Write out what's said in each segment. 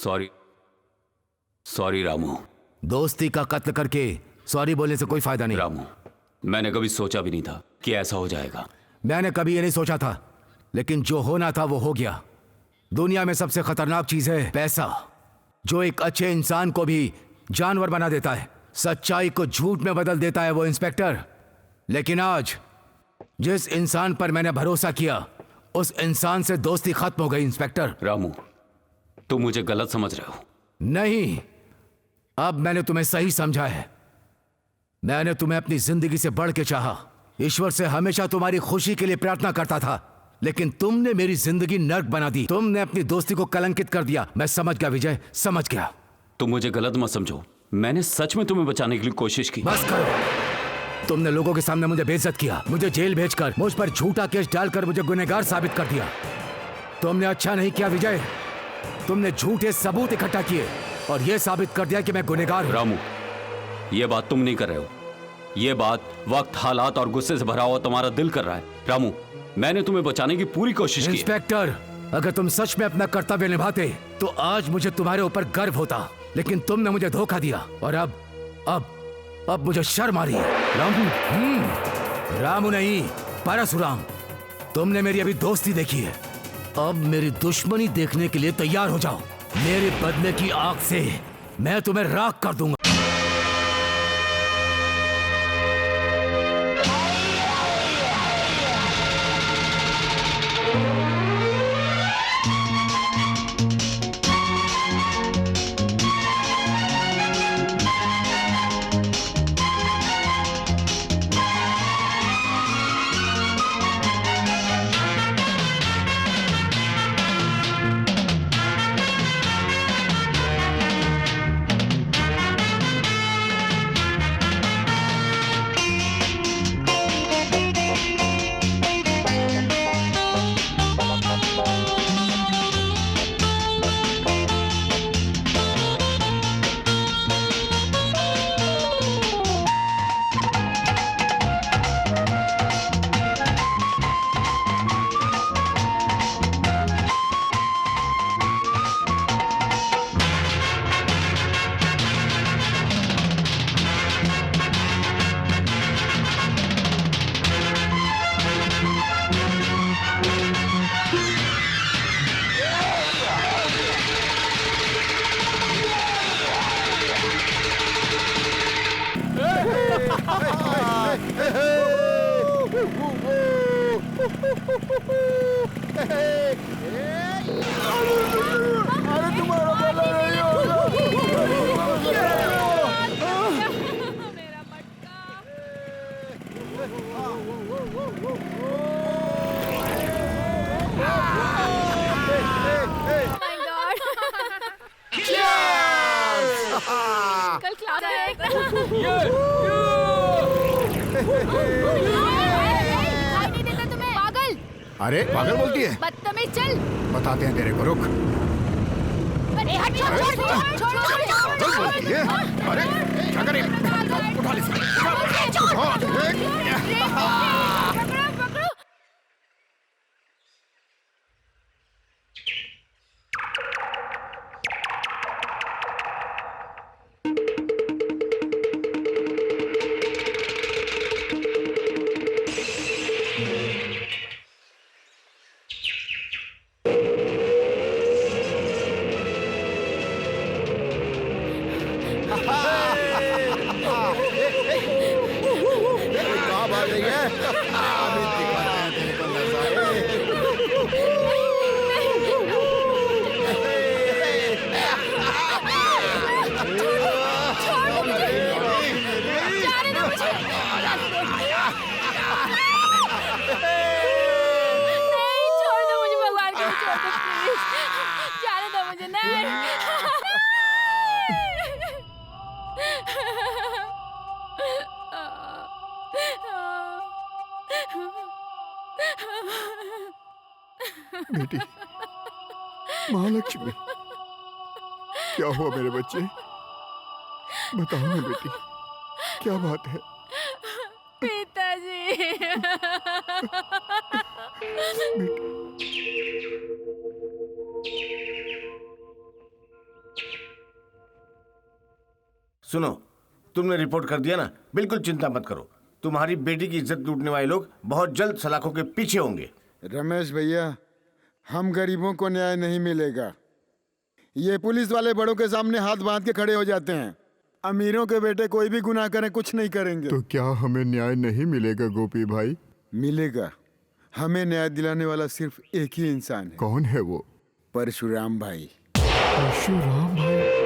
Sorry sorry Ramu. दोस्ती का कत्ल करके सॉरी बोलने से कोई फायदा नहीं। रामू, मैंने कभी सोचा भी नहीं था कि ऐसा हो जाएगा। मैंने कभी ये नहीं सोचा था, लेकिन जो होना था वो हो गया। दुनिया में सबसे खतरनाक चीज है पैसा, जो एक अच्छे इंसान को भी जानवर बना देता है, सच्चाई को झूठ में बदल देता है वो इंस्पेक्टर। लेकिन आज जिस इंसान पर मैंने भरोसा किया, उस इंसान से दोस्ती खत्म हो गई इंस्पेक्टर। रामू, तुम मुझे गलत समझ रहे हो। नहीं, अब मैंने तुम्हें सही समझा है। मैंने तुम्हें अपनी जिंदगी से बढ़ के चाहा, ईश्वर से हमेशा तुम्हारी खुशी के लिए प्रार्थना करता था, लेकिन तुमने मेरी जिंदगी नर्क बना दी। तुमने अपनी दोस्ती को कलंकित कर दिया। मैं समझ गया विजय, समझ गया। तुम मुझे गलत मत समझो, मैंने सच में तुम्हें बचाने के लिए कोशिश की। बस करो। तुमने लोगों के सामने मुझे बेइज्जत किया, मुझे जेल भेजकर मुझ पर झूठा केस डालकर मुझे गुनहगार साबित कर दिया। तुमने अच्छा नहीं किया विजय। तुमने झूठे सबूत इकट्ठा किए और यह साबित कर दिया कि मैं गुनहगार हूं। रामू, यह बात तुम नहीं कर रहे हो, यह बात वक्त, हालात और गुस्से से भरा हुआ तुम्हारा दिल कर रहा है। रामू, मैंने तुम्हें बचाने की पूरी कोशिश की। इंस्पेक्टर, अगर तुम सच में अपना कर्तव्य निभाते तो आज मुझे तुम्हारे ऊपर गर्व होता, लेकिन तुमने मुझे धोखा दिया और अब मुझे शर्म आ रही है। रामू? रामू नहीं, परशुराम। तुमने मेरी अभी दोस्ती देखी है, अब मेरी दुश्मनी देखने के लिए तैयार हो जाओ। मेरे बदले की आग से मैं तुम्हें राख कर दूंगा। अरे पागल बोलती है। बदतमीज, चल बताते हैं तेरे को, रुक। अरे हट, छोड़। अरे क्या करे? उठा ले। बेटी, महालक्ष्मी, क्या हुआ मेरे बच्चे? बताओ ना बेटी, क्या बात है? पिताजी। सुनो, तुमने रिपोर्ट कर दिया ना, बिल्कुल चिंता मत करो। तुम्हारी बेटी की इज्जत लूटने वाले लोग बहुत जल्द सलाखों के पीछे होंगे। रमेश भैया, हम गरीबों को न्याय नहीं मिलेगा। ये पुलिस वाले बड़ों के सामने हाथ बांध के खड़े हो जाते हैं। अमीरों के बेटे कोई भी गुनाह करें कुछ नहीं करेंगे। तो क्या हमें न्याय नहीं मिलेगा गोपी भाई? मिलेगा। हमें न्याय दिलाने वाला सिर्फ एक ही इंसान है। कौन है वो? परशुराम भाई। परशुराम भाई?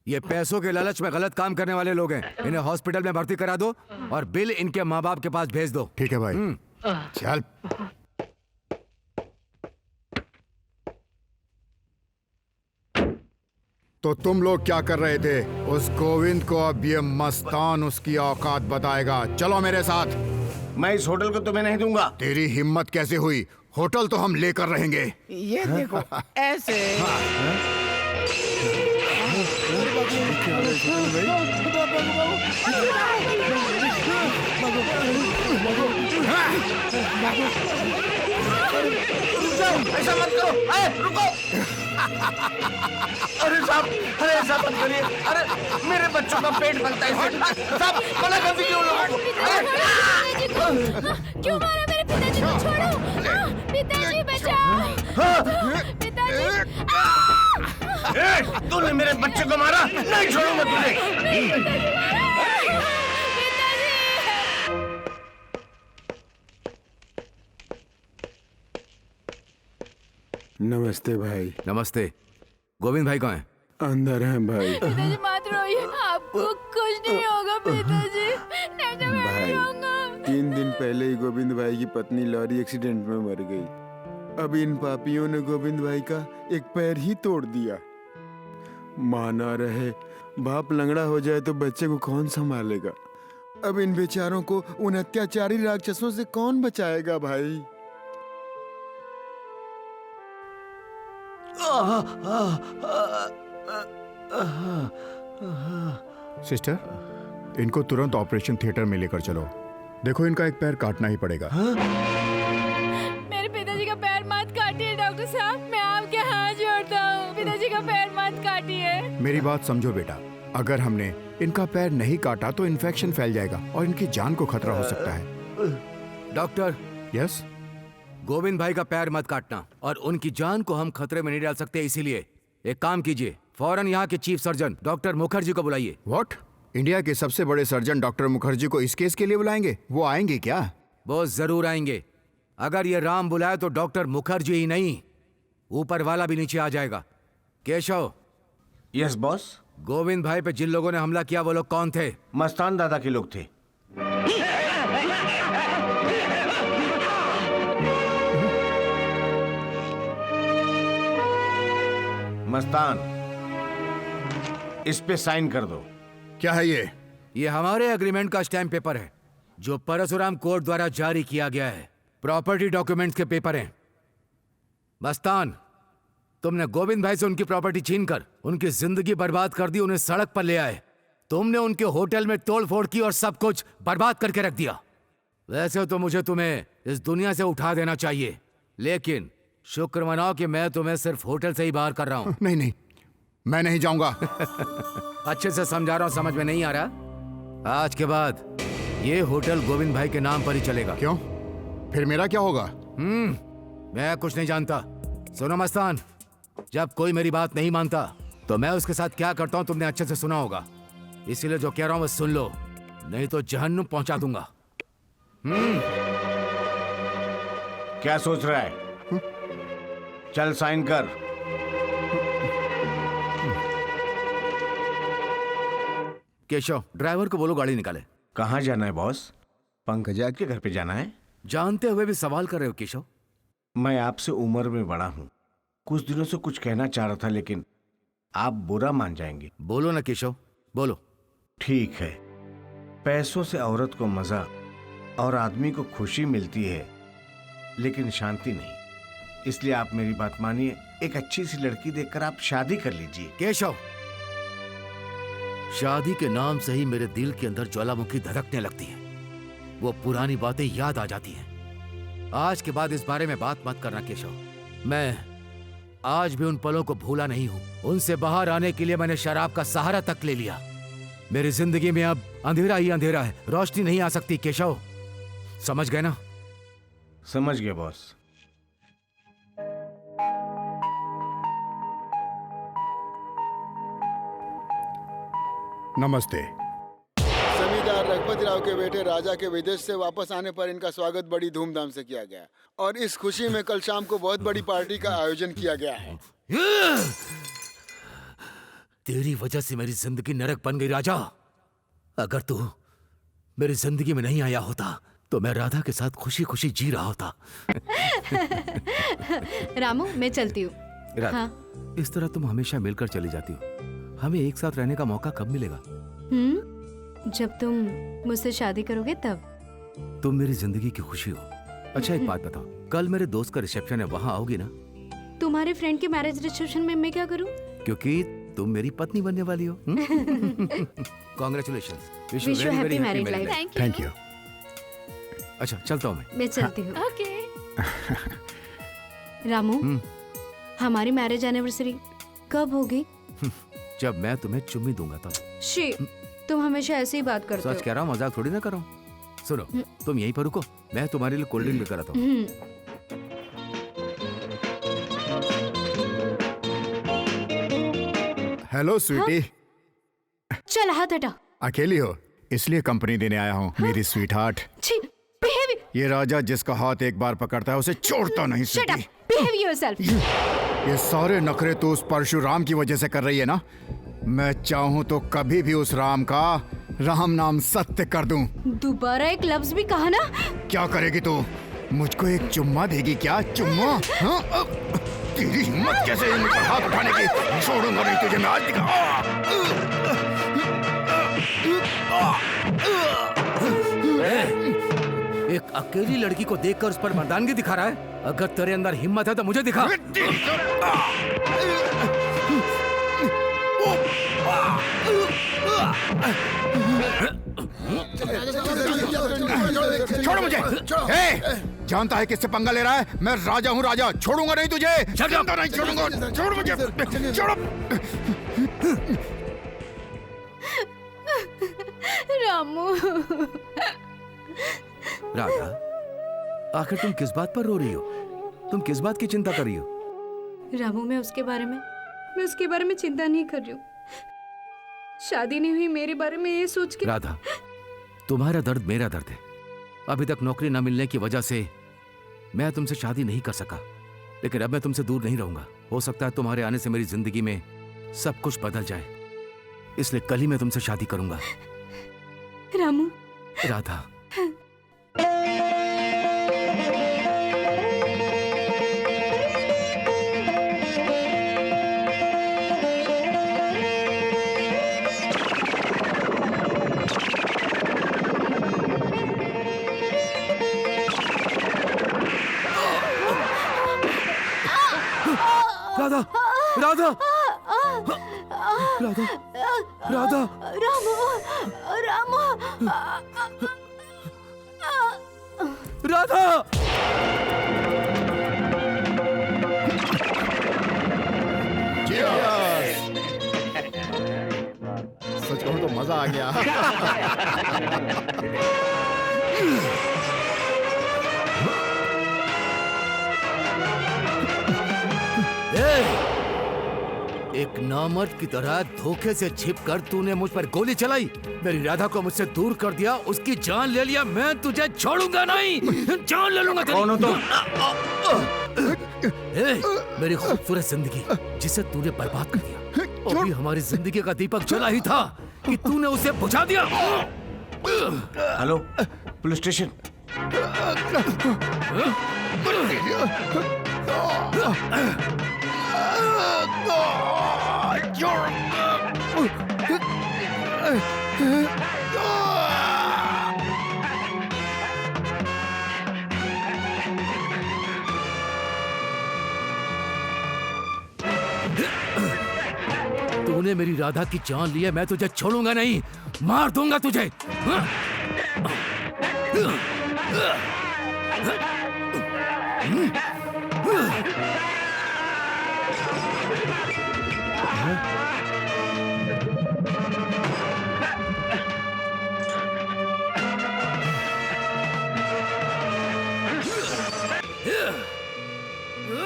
ये पैसों के लालच में गलत काम करने वाले लोग हैं। इन्हें हॉस्पिटल में भर्ती करा दो और बिल इनके माँ बाप के पास भेज दो। ठीक है भाई, चल। तो तुम लोग क्या कर रहे थे? उस गोविंद को अब ये मस्तान उसकी औकात बताएगा। चलो मेरे साथ। मैं इस होटल को तुम्हें नहीं दूंगा। तेरी हिम्मत कैसे हुई? होटल तो हम लेकर रहेंगे। ये देखो, ऐसे। ऐसा मत करो। रुको। अरे साहब, ऐसा मत करिए। अरे मेरे बच्चों का पेट बनता है इससे। साहब, मना कर दीजिए उन लोगों को। क्यों मारा मेरे पिताजी को? छोड़ो। पिताजी बचाओ। पिताजी। तूने मेरे बच्चे को मारा, नहीं छोड़ूंगा तुझे। नमस्ते भाई। नमस्ते। गोविंद भाई कहाँ हैं? अंदर हैं भाई। पिताजी मत रोइए, आपको कुछ नहीं होगा पिताजी। नहीं तो मैं भाई, रोऊंगा। 3 दिन पहले ही गोविंद भाई की पत्नी लॉरी एक्सीडेंट में मर गई। अब इन पापियों ने गोविंद भाई का एक पैर ही तोड़ दिया। माँ ना रहे, बाप लंगड़ा हो जाए तो बच्चे को कौन संभालेगा? अब इन बेचारों को उन अत्याचारी राक्षसों से कौन बचाएगा भाई? सिस्टर, इनको तुरंत ऑपरेशन थिएटर में लेकर चलो। देखो, इनका एक पैर काटना ही पड़ेगा। मेरे पिताजी का पैर मत काटिए डॉक्टर साहब, मैं आपके हाथ जोड़ता हूँ। पिताजी का पैर मत काटिए। मेरी बात समझो बेटा, अगर हमने इनका पैर नहीं काटा तो इन्फेक्शन फैल जाएगा और इनकी जान को खतरा हो सकता है। डॉक्टर। यस? गोविंद भाई का पैर मत काटना और उनकी जान को हम खतरे में नहीं डाल सकते, इसीलिए एक काम कीजिए, फौरन यहाँ के चीफ सर्जन डॉक्टर मुखर्जी को बुलाइए। व्हाट? इंडिया के सबसे बड़े सर्जन डॉक्टर मुखर्जी को इस केस के लिए बुलाएंगे? वो आएंगे क्या? वो जरूर आएंगे। अगर ये राम बुलाए तो डॉक्टर मुखर्जी ही नहीं, ऊपर वाला भी नीचे आ जाएगा। केशव। Yes boss. गोविंद भाई पे जिन लोगों ने हमला किया वो लोग कौन थे? मस्तान दादा के लोग थे। मस्तान, इस पे साइन कर दो। क्या है ये हमारे एग्रीमेंट का स्टैम्प पेपर है जो परशुराम कोर्ट द्वारा जारी किया गया है। प्रॉपर्टी डॉक्यूमेंट्स के पेपर हैं। मस्तान, तुमने गोविंद भाई से उनकी प्रॉपर्टी छीनकर उनकी जिंदगी बर्बाद कर दी, उन्हें सड़क पर ले आए। तुमने उनके होटल में तोड़फोड़ की और सब कुछ बर्बाद करके रख दिया। वैसे तो मुझे तुम्हें इस दुनिया से उठा देना चाहिए, लेकिन शुक्र मनाओ कि मैं तुम्हें सिर्फ होटल से ही बाहर कर रहा हूं। नहीं नहीं, मैं नहीं जाऊंगा। अच्छे से समझा रहा हूं, समझ में नहीं आ रहा? आज के बाद ये होटल गोविंद भाई के नाम पर ही चलेगा। क्यों? फिर मेरा क्या होगा? मैं कुछ नहीं जानता। सुनो मस्तान, जब कोई मेरी बात नहीं मानता तो मैं उसके साथ क्या करता हूं तुमने अच्छे से सुना होगा, इसीलिए जो कह रहा हूं वो सुन लो, नहीं तो जहन्नुम पहुंचा दूंगा। क्या सोच रहा है? चल साइन कर। केशव, ड्राइवर को बोलो गाड़ी निकाले। कहाँ जाना है बॉस? पंकजा के घर पे जाना है? जानते हुए भी सवाल कर रहे हो केशव? मैं आपसे उम्र में बड़ा हूँ, कुछ दिनों से कुछ कहना चाह रहा था, लेकिन आप बुरा मान जाएंगे। बोलो ना केशव, बोलो। ठीक है, पैसों से औरत को मजा और आदमी को खुशी मिलती है, लेकिन शांति नहीं। इसलिए आप मेरी बात मानिए, एक अच्छी सी लड़की देखकर आप शादी कर लीजिए। केशव, शादी के नाम से ही मेरे दिल के अंदर ज्वालामुखी धड़कने लगती है। वो पुरानी बातें याद आ जाती हैं। आज के बाद इस बारे में बात मत करना केशव। मैं आज भी उन पलों को भूला नहीं हूं। उनसे बाहर आने के लिए मैंने शराब का सहारा तक ले लिया। मेरी जिंदगी में अब अंधेरा ही अंधेरा है, रोशनी नहीं आ सकती केशव। समझ गए ना? समझ गए बॉस। नमस्ते। जमींदार रघुपति राव के बेटे राजा के विदेश से वापस आने पर इनका स्वागत बड़ी धूमधाम से किया गया और इस खुशी में कल शाम को बहुत बड़ी पार्टी का आयोजन किया गया है। तेरी वजह से मेरी जिंदगी नरक बन गई राजा। अगर तू मेरी जिंदगी में नहीं आया होता तो मैं राधा के साथ खुशी खुशी जी रहा होता। रामू, मैं चलती हूँ। राधा, हाँ। इस तरह तुम हमेशा मिलकर चली जाती हो। हमें एक साथ रहने का मौका कब मिलेगा? जब तुम मुझसे शादी करोगे तब। तुम मेरी जिंदगी की खुशी हो। अच्छा एक बात बताओ, कल मेरे दोस्त का रिसेप्शन है, वहाँ आओगी ना? तुम्हारे फ्रेंड के मैरिज रिसेप्शन में मैं क्या करूँ? क्योंकि तुम मेरी पत्नी बनने वाली हो। Congratulation. Wish you happy married life. Thank you. अच्छा चलता हूँ मैं चलती हूँ। ओके। रामू, हमारी मैरिज एनिवर्सरी कब होगी? जब मैं तुम्हें चुम्मी दूंगा तब। शी, तुम हमेशा ऐसे ही बात करते हो। सच कह रहा हूँ, मजाक थोड़ी ना कर रहा हूँ। सुनो, तुम यहीं पर रुको, मैं तुम्हारे लिए कोल्ड ड्रिंक लेकर आता हूँ। हेलो स्वीटी। चल हाथ हटा। अकेली हो इसलिए कंपनी देने आया हूँ। मेरी स्वीट हार्ट। छी, behave। ये राजा जिसका हाथ एक बार पकड़ता है उसे छोड़ता नहीं। Shut up, Sweety, behave yourself। ये सारे नखरे तो उस परशुराम की वजह से कर रही है ना। मैं चाहूँ तो कभी भी उस राम का राम नाम सत्य कर दूं। दोबारा एक लफ्ज भी कहा ना। क्या करेगी तू? मुझको एक चुम्मा देगी क्या? चुम्मा? हाँ? तेरी हिम्मत कैसे है मुझ पर हाथ उठाने की? छोड़ूंगा नहीं तुझे मैं आज एक अकेली लड़की को देखकर उस पर मर्दानगी दिखा रहा है। अगर तेरे अंदर हिम्मत है तो मुझे दिखा। छोड़ मुझे। जानता है किससे पंगा ले रहा है? मैं राजा हूँ राजा। छोड़ूंगा नहीं तुझे। जानता नहीं छोड़ूंगा। छोड़ मुझे। छोड़ो। रामू। राधा, आखिर तुम किस बात पर रो रही हो? तुम किस बात की चिंता कर रही हो? रामू, मैं उसके बारे में चिंता नहीं कर रही हूँ। शादी नहीं हुई मेरे बारे में ये सोच के। राधा, तुम्हारा दर्द मेरा दर्द है। अभी तक नौकरी न मिलने की वजह से मैं तुमसे शादी नहीं कर सका, लेकिन अब मैं तुमसे दूर नहीं रहूंगा। हो सकता है तुम्हारे आने से मेरी जिंदगी में सब कुछ बदल जाए, इसलिए कल ही मैं तुमसे शादी करूंगा। रामू। राधा, राधा, राधा, रामू, रामू, राधा। सच कहूं तो मजा आ गया। एक नामर्द की तरह धोखे से छिपकर तूने मुझ पर गोली चलाई, मेरी राधा को मुझसे दूर कर दिया, उसकी जान ले लिया। मैं तुझे छोड़ूंगा नहीं, जान ले लूंगा तेरी। कौन हो तुम? मेरी खूबसूरत जिंदगी जिसे तूने बर्बाद कर दिया। अभी हमारी जिंदगी का दीपक जला ही था कि तूने उसे बुझा दिया। Hello, police station. तूने मेरी राधा की जान ली है, मैं तुझे छोड़ूंगा नहीं, मार दूंगा तुझे।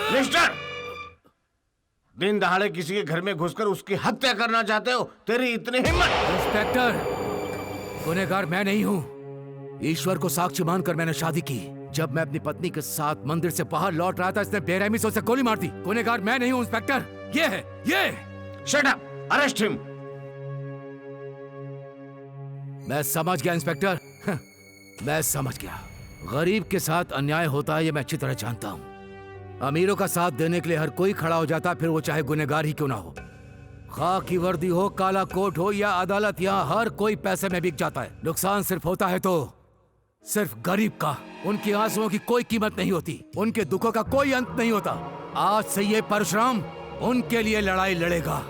मिस्टर, दिन दहाड़े किसी के घर में घुसकर उसकी हत्या करना चाहते हो? तेरी इतनी हिम्मत? इंस्पेक्टर, गुनहगार मैं नहीं हूँ। ईश्वर को साक्षी मानकर मैंने शादी की। जब मैं अपनी पत्नी के साथ मंदिर से बाहर लौट रहा था, इसने बेरहमी से उसे गोली मार दी। गुनहगार मैं नहीं हूँ इंस्पेक्टर, ये है, ये। Shut up, arrest him. मैं समझ गया इंस्पेक्टर, मैं समझ गया। गरीब के साथ अन्याय होता है, ये मैं अच्छी तरह जानता हूँ। अमीरों का साथ देने के लिए हर कोई खड़ा हो जाता है, फिर वो चाहे गुनहगार ही क्यों ना हो। खाकी वर्दी हो, काला कोट हो या अदालत, यहाँ हर कोई पैसे में बिक जाता है। नुकसान सिर्फ होता है तो सिर्फ गरीब का। उनकी आंसुओं की कोई कीमत नहीं होती, उनके दुखों का कोई अंत नहीं होता। आज से ये परशुराम उनके लिए लड़ाई लड़ेगा,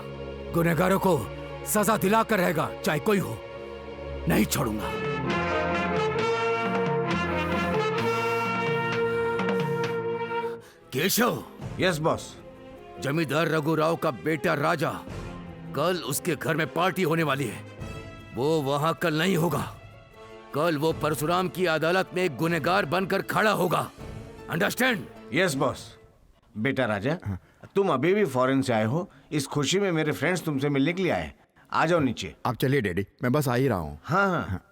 गुनहगारों को सजा दिलाकर रहेगा, चाहे कोई हो। नहीं छोड़ूंगा। केशव। Yes boss. जमींदार रघुराव का बेटा राजा, कल उसके घर में पार्टी होने वाली है। वो वहां कल नहीं होगा। कल वो परशुराम की अदालत में एक गुनहगार बनकर खड़ा होगा। अंडरस्टैंड? Yes boss. बेटा राजा, तुम अभी भी फॉरेन से आए हो। इस खुशी में मेरे फ्रेंड्स तुमसे मिलने के लिए आए। आ जाओ नीचे। आप चलिए डैडी, मैं बस आ ही रहा हूँ। हाँ हाँ।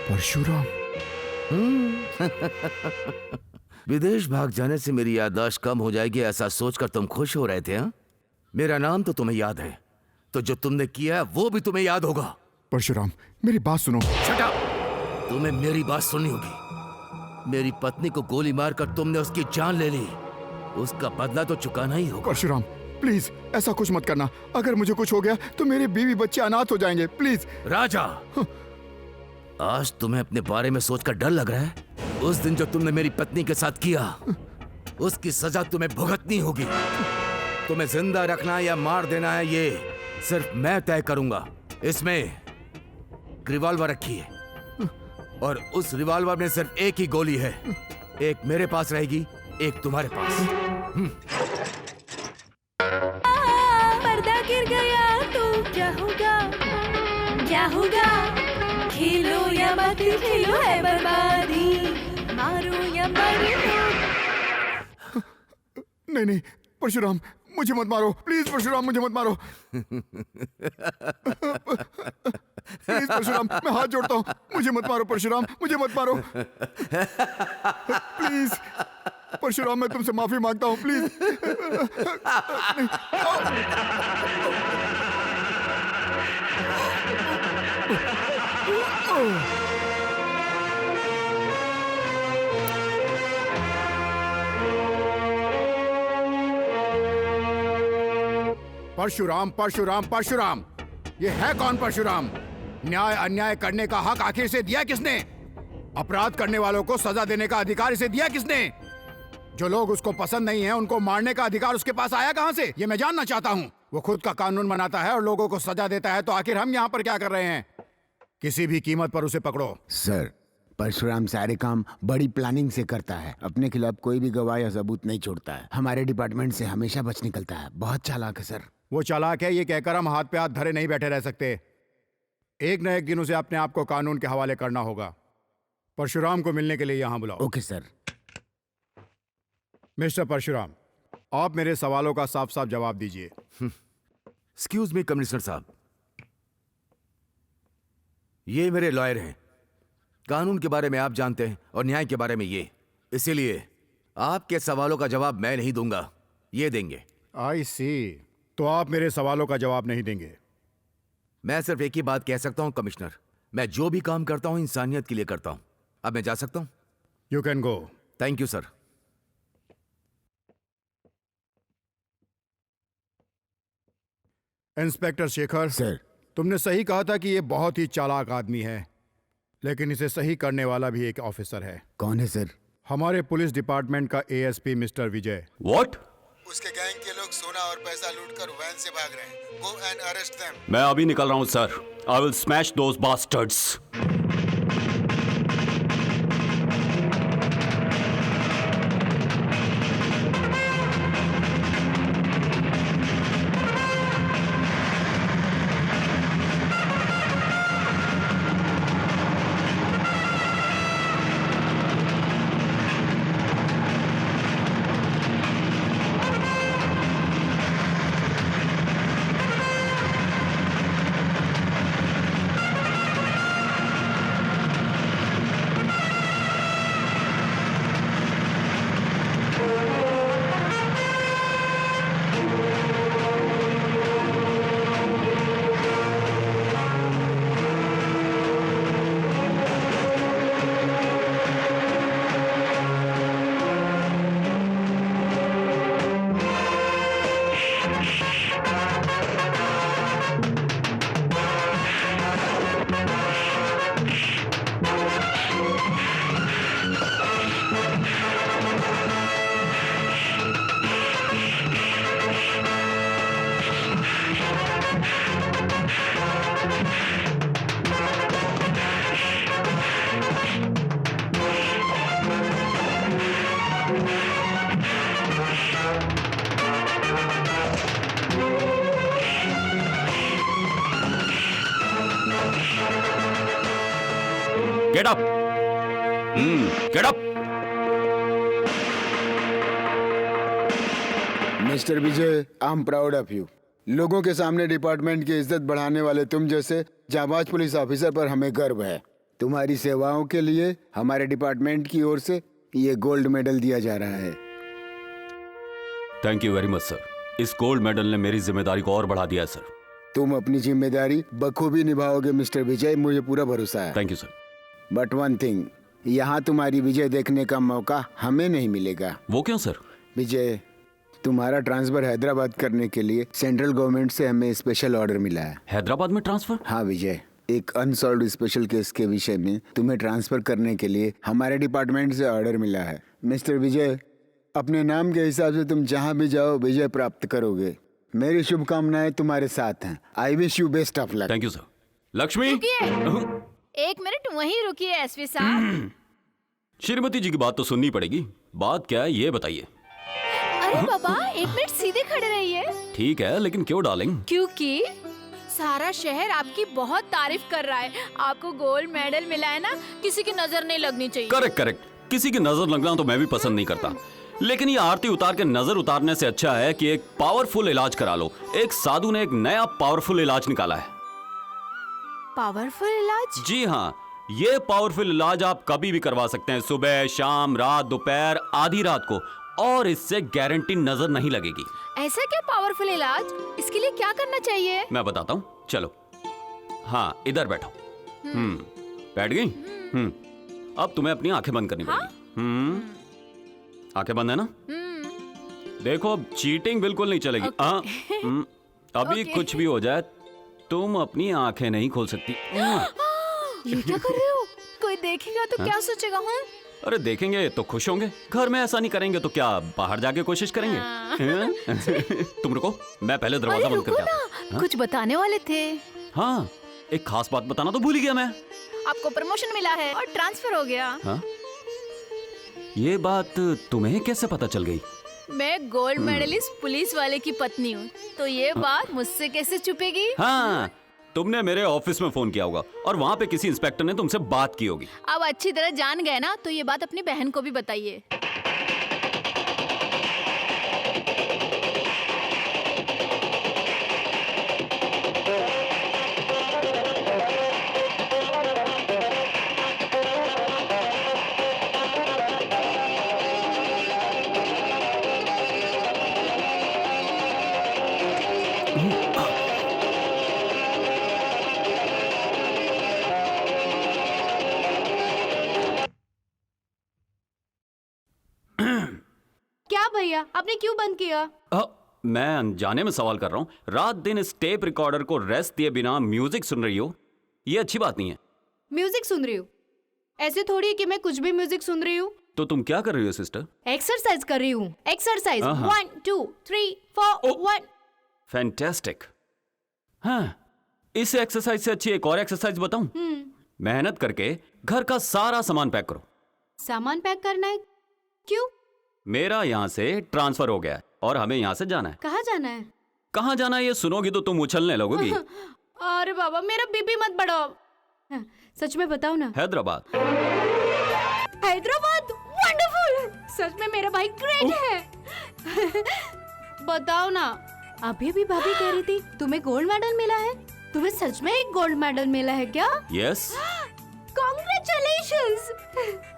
परशुराम। विदेश भाग जाने से मेरी याददाश्त कम हो जाएगी, ऐसा सोचकर तुम खुश हो रहे थे? हाँ, मेरा नाम तो तुम्हें याद है, तो जो तुमने किया है वो भी तुम्हें याद होगा। परशुराम, मेरी बात सुनो। Shut up! तुम्हें मेरी बात सुननी होगी। मेरी पत्नी को गोली मारकर तुमने उसकी जान ले ली, उसका बदला तो चुकाना ही होगा। परशुराम प्लीज ऐसा कुछ मत करना। अगर मुझे कुछ हो गया तो मेरे बीवी बच्चे अनाथ हो जाएंगे। प्लीज। राजा, आज तुम्हें अपने बारे में सोचकर डर लग रहा है? उस दिन जो तुमने मेरी पत्नी के साथ किया, उसकी सजा तुम्हें भुगतनी होगी। तुम्हें जिंदा रखना या मार देना है, ये सिर्फ मैं तय करूंगा। इसमें रिवॉल्वर रखी है और उस रिवॉल्वर में सिर्फ एक ही गोली है। एक मेरे पास रहेगी, एक तुम्हारे पास। पर्दा गिर गया तो क्या होगा, क्या होगा? खेलो या मत खेलो है बर्बादी, मारो या मरो। नहीं नहीं परशुराम, मुझे मत मारो प्लीज। परशुराम मुझे मत मारो प्लीज। परशुराम मैं हाथ जोड़ता हूँ, मुझे मत मारो परशुराम, मुझे मत मारो प्लीज। परशुराम मैं तुमसे माफी मांगता हूँ प्लीज। परशुराम परशुराम परशुराम, ये है कौन परशुराम? न्याय अन्याय करने का हक आखिर से दिया किसने? अपराध करने वालों को सजा देने का अधिकार इसे दिया किसने? जो लोग उसको पसंद नहीं है उनको मारने का अधिकार उसके पास आया कहां से? ये मैं जानना चाहता हूं। वो खुद का कानून बनाता है और लोगों को सजा देता है, तो आखिर हम यहाँ पर क्या कर रहे हैं? किसी भी कीमत पर उसे पकड़ो। सर, परशुराम सारे काम बड़ी प्लानिंग से करता है। अपने खिलाफ कोई भी गवाह या सबूत नहीं छोड़ता है। हमारे डिपार्टमेंट से हमेशा बच निकलता है। बहुत चालाक है सर। वो चालाक है ये कहकर हम हाथ पे हाथ धरे नहीं बैठे रह सकते। एक न एक दिन उसे अपने आप को कानून के हवाले करना होगा। परशुराम को मिलने के लिए यहाँ बुलाओ। Okay sir. मिस्टर परशुराम, आप मेरे सवालों का साफ साफ जवाब दीजिए। एक्सक्यूज मी कमिश्नर साहब, ये मेरे लॉयर हैं। कानून के बारे में आप जानते हैं और न्याय के बारे में ये, इसीलिए आपके सवालों का जवाब मैं नहीं दूंगा, ये देंगे। आई सी। तो आप मेरे सवालों का जवाब नहीं देंगे? मैं सिर्फ एक ही बात कह सकता हूं कमिश्नर, मैं जो भी काम करता हूं इंसानियत के लिए करता हूं। अब मैं जा सकता हूं? You can go. Thank you sir. Inspector Shekhar sir, तुमने सही कहा था कि ये बहुत ही चालाक आदमी है, लेकिन इसे सही करने वाला भी एक ऑफिसर है। कौन है सर? हमारे पुलिस डिपार्टमेंट का एएसपी मिस्टर विजय। व्हाट? उसके गैंग के लोग सोना और पैसा लूटकर वैन से भाग रहे हैं। Go and arrest them. मैं अभी निकल रहा हूं sir. I will smash those bastards. Get up! Get up! Mister Vijay, I am proud of you. लोगों के सामने डिपार्टमेंट की इज्जत बढ़ाने वाले तुम जैसे जाबाज पुलिस ऑफिसर पर हमें गर्व है। तुम्हारी सेवाओं के लिए हमारे डिपार्टमेंट की ओर से ये गोल्ड मेडल दिया जा रहा है। Thank you very much sir. इस गोल्ड मेडल ने मेरी जिम्मेदारी को और बढ़ा दिया है सर। तुम अपनी जिम्मेदारी बखूबी निभाओगे मिस्टर विजय, मुझे पूरा भरोसा है। Thank you sir. But one thing, यहाँ तुम्हारी विजय देखने का मौका हमें नहीं मिलेगा। वो क्यों सर? विजय, तुम्हारा ट्रांसफर हैदराबाद करने के लिए सेंट्रल गवर्नमेंट से हमें स्पेशल ऑर्डर मिला है। हैदराबाद में ट्रांसफर? हाँ विजय, एक अनसॉल्व्ड स्पेशल केस के विषय में तुम्हें ट्रांसफर करने के लिए हमारे डिपार्टमेंट से ऑर्डर मिला है। मिस्टर विजय, अपने नाम के हिसाब से तुम जहाँ भी जाओ विजय प्राप्त करोगे। मेरी शुभकामनाएं तुम्हारे साथ हैं। I wish you best of luck. Thank you sir. Lakshmi, एक मिनट वहीं रुकिए एसपी साहब। श्रीमती जी की बात तो सुननी पड़ेगी। बात क्या है ये बताइए। अरे बाबा, एक मिनट सीधे खड़े रहिए। ठीक है, लेकिन क्यों डार्लिंग? क्योंकि सारा शहर आपकी बहुत तारीफ कर रहा है। आपको गोल्ड मेडल मिला है ना, किसी की नजर नहीं लगनी चाहिए। Correct correct. किसी की नजर लगना तो मैं भी पसंद नहीं करता, लेकिन ये आरती उतार के नजर उतारने से अच्छा है कि एक पावरफुल इलाज करा लो। एक साधु ने एक नया पावरफुल इलाज निकाला है। पावरफुल इलाज? जी हाँ, ये पावरफुल इलाज आप कभी भी करवा सकते हैं, सुबह, शाम, रात, दोपहर, आधी रात को, और इससे गारंटी नजर नहीं लगेगी। ऐसा क्या पावरफुल इलाज? इसके लिए क्या करना चाहिए? मैं बताता हूँ, चलो। हाँ, इधर बैठो। बैठ गई? अब तुम्हें अपनी आंखें बंद करनी पड़ेगी। आंखें बंद है ना? देखो, अब चीटिंग बिल्कुल नहीं चलेगी। हाँ, अभी Okay. कुछ भी हो जाए तुम अपनी आंखें नहीं खोल सकती। ये क्या कर रहे हो? कोई देखेगा तो क्या सोचेगा? हूँ अरे देखेंगे तो खुश होंगे, घर में ऐसा नहीं करेंगे तो क्या बाहर जाके कोशिश करेंगे? हैं? तुम रुको, मैं पहले दरवाजा बंद करके आता हूँ। कुछ बताने वाले थे। हाँ, एक खास बात बताना तो भूल ही गया मैं। आपको प्रमोशन मिला है और ट्रांसफर हो गया। हाँ? ये बात तुम्हें कैसे पता चल गई? मैं गोल्ड मेडलिस्ट पुलिस वाले की पत्नी हूँ, तो ये बात मुझसे कैसे छुपेगी? हाँ, तुमने मेरे ऑफिस में फोन किया होगा और वहाँ पे किसी इंस्पेक्टर ने तुमसे बात की होगी। अब अच्छी तरह जान गए ना, तो ये बात अपनी बहन को भी बताइए। क्या भैया, आपने क्यों बंद किया? मैं अनजाने में सवाल कर रहा हूँ। रात दिन इस टेप रिकॉर्डर को रेस्ट दिए बिना म्यूजिक सुन रही हो, ये अच्छी बात नहीं है। म्यूजिक सुन रही हूँ? ऐसे थोड़ी है कि मैं कुछ भी म्यूजिक सुन रही हूँ। तो तुम क्या कर रही हो सिस्टर? एक्सरसाइज कर रही हूँ। एक्सरसाइज। हाँ। 1 2 3 4 1। फैंटास्टिक। हाँ, इस एक्सरसाइज से अच्छी एक और एक्सरसाइज बताऊं? मेहनत करके घर का सारा सामान पैक करो। सामान पैक करना है? क्यों? मेरा यहाँ से ट्रांसफर हो गया है और हमें यहाँ से जाना है। कहाँ जाना है? कहाँ जाना है ये सुनोगी तो तुम उछलने लगोगी। अरे बाबा, मेरा बीपी मत बढ़ाओ। हाँ, सच में बताओ ना। हैदराबाद। हैदराबाद? वंडरफुल। सच में मेरा भाई ग्रेट है। बताओ ना। अभी भी भाभी कह रही थी तुम्हें गोल्ड मेडल मिला है। तुम्हें सच में एक गोल्ड मेडल मिला है क्या? यस। कांग्रेचुलेशंस।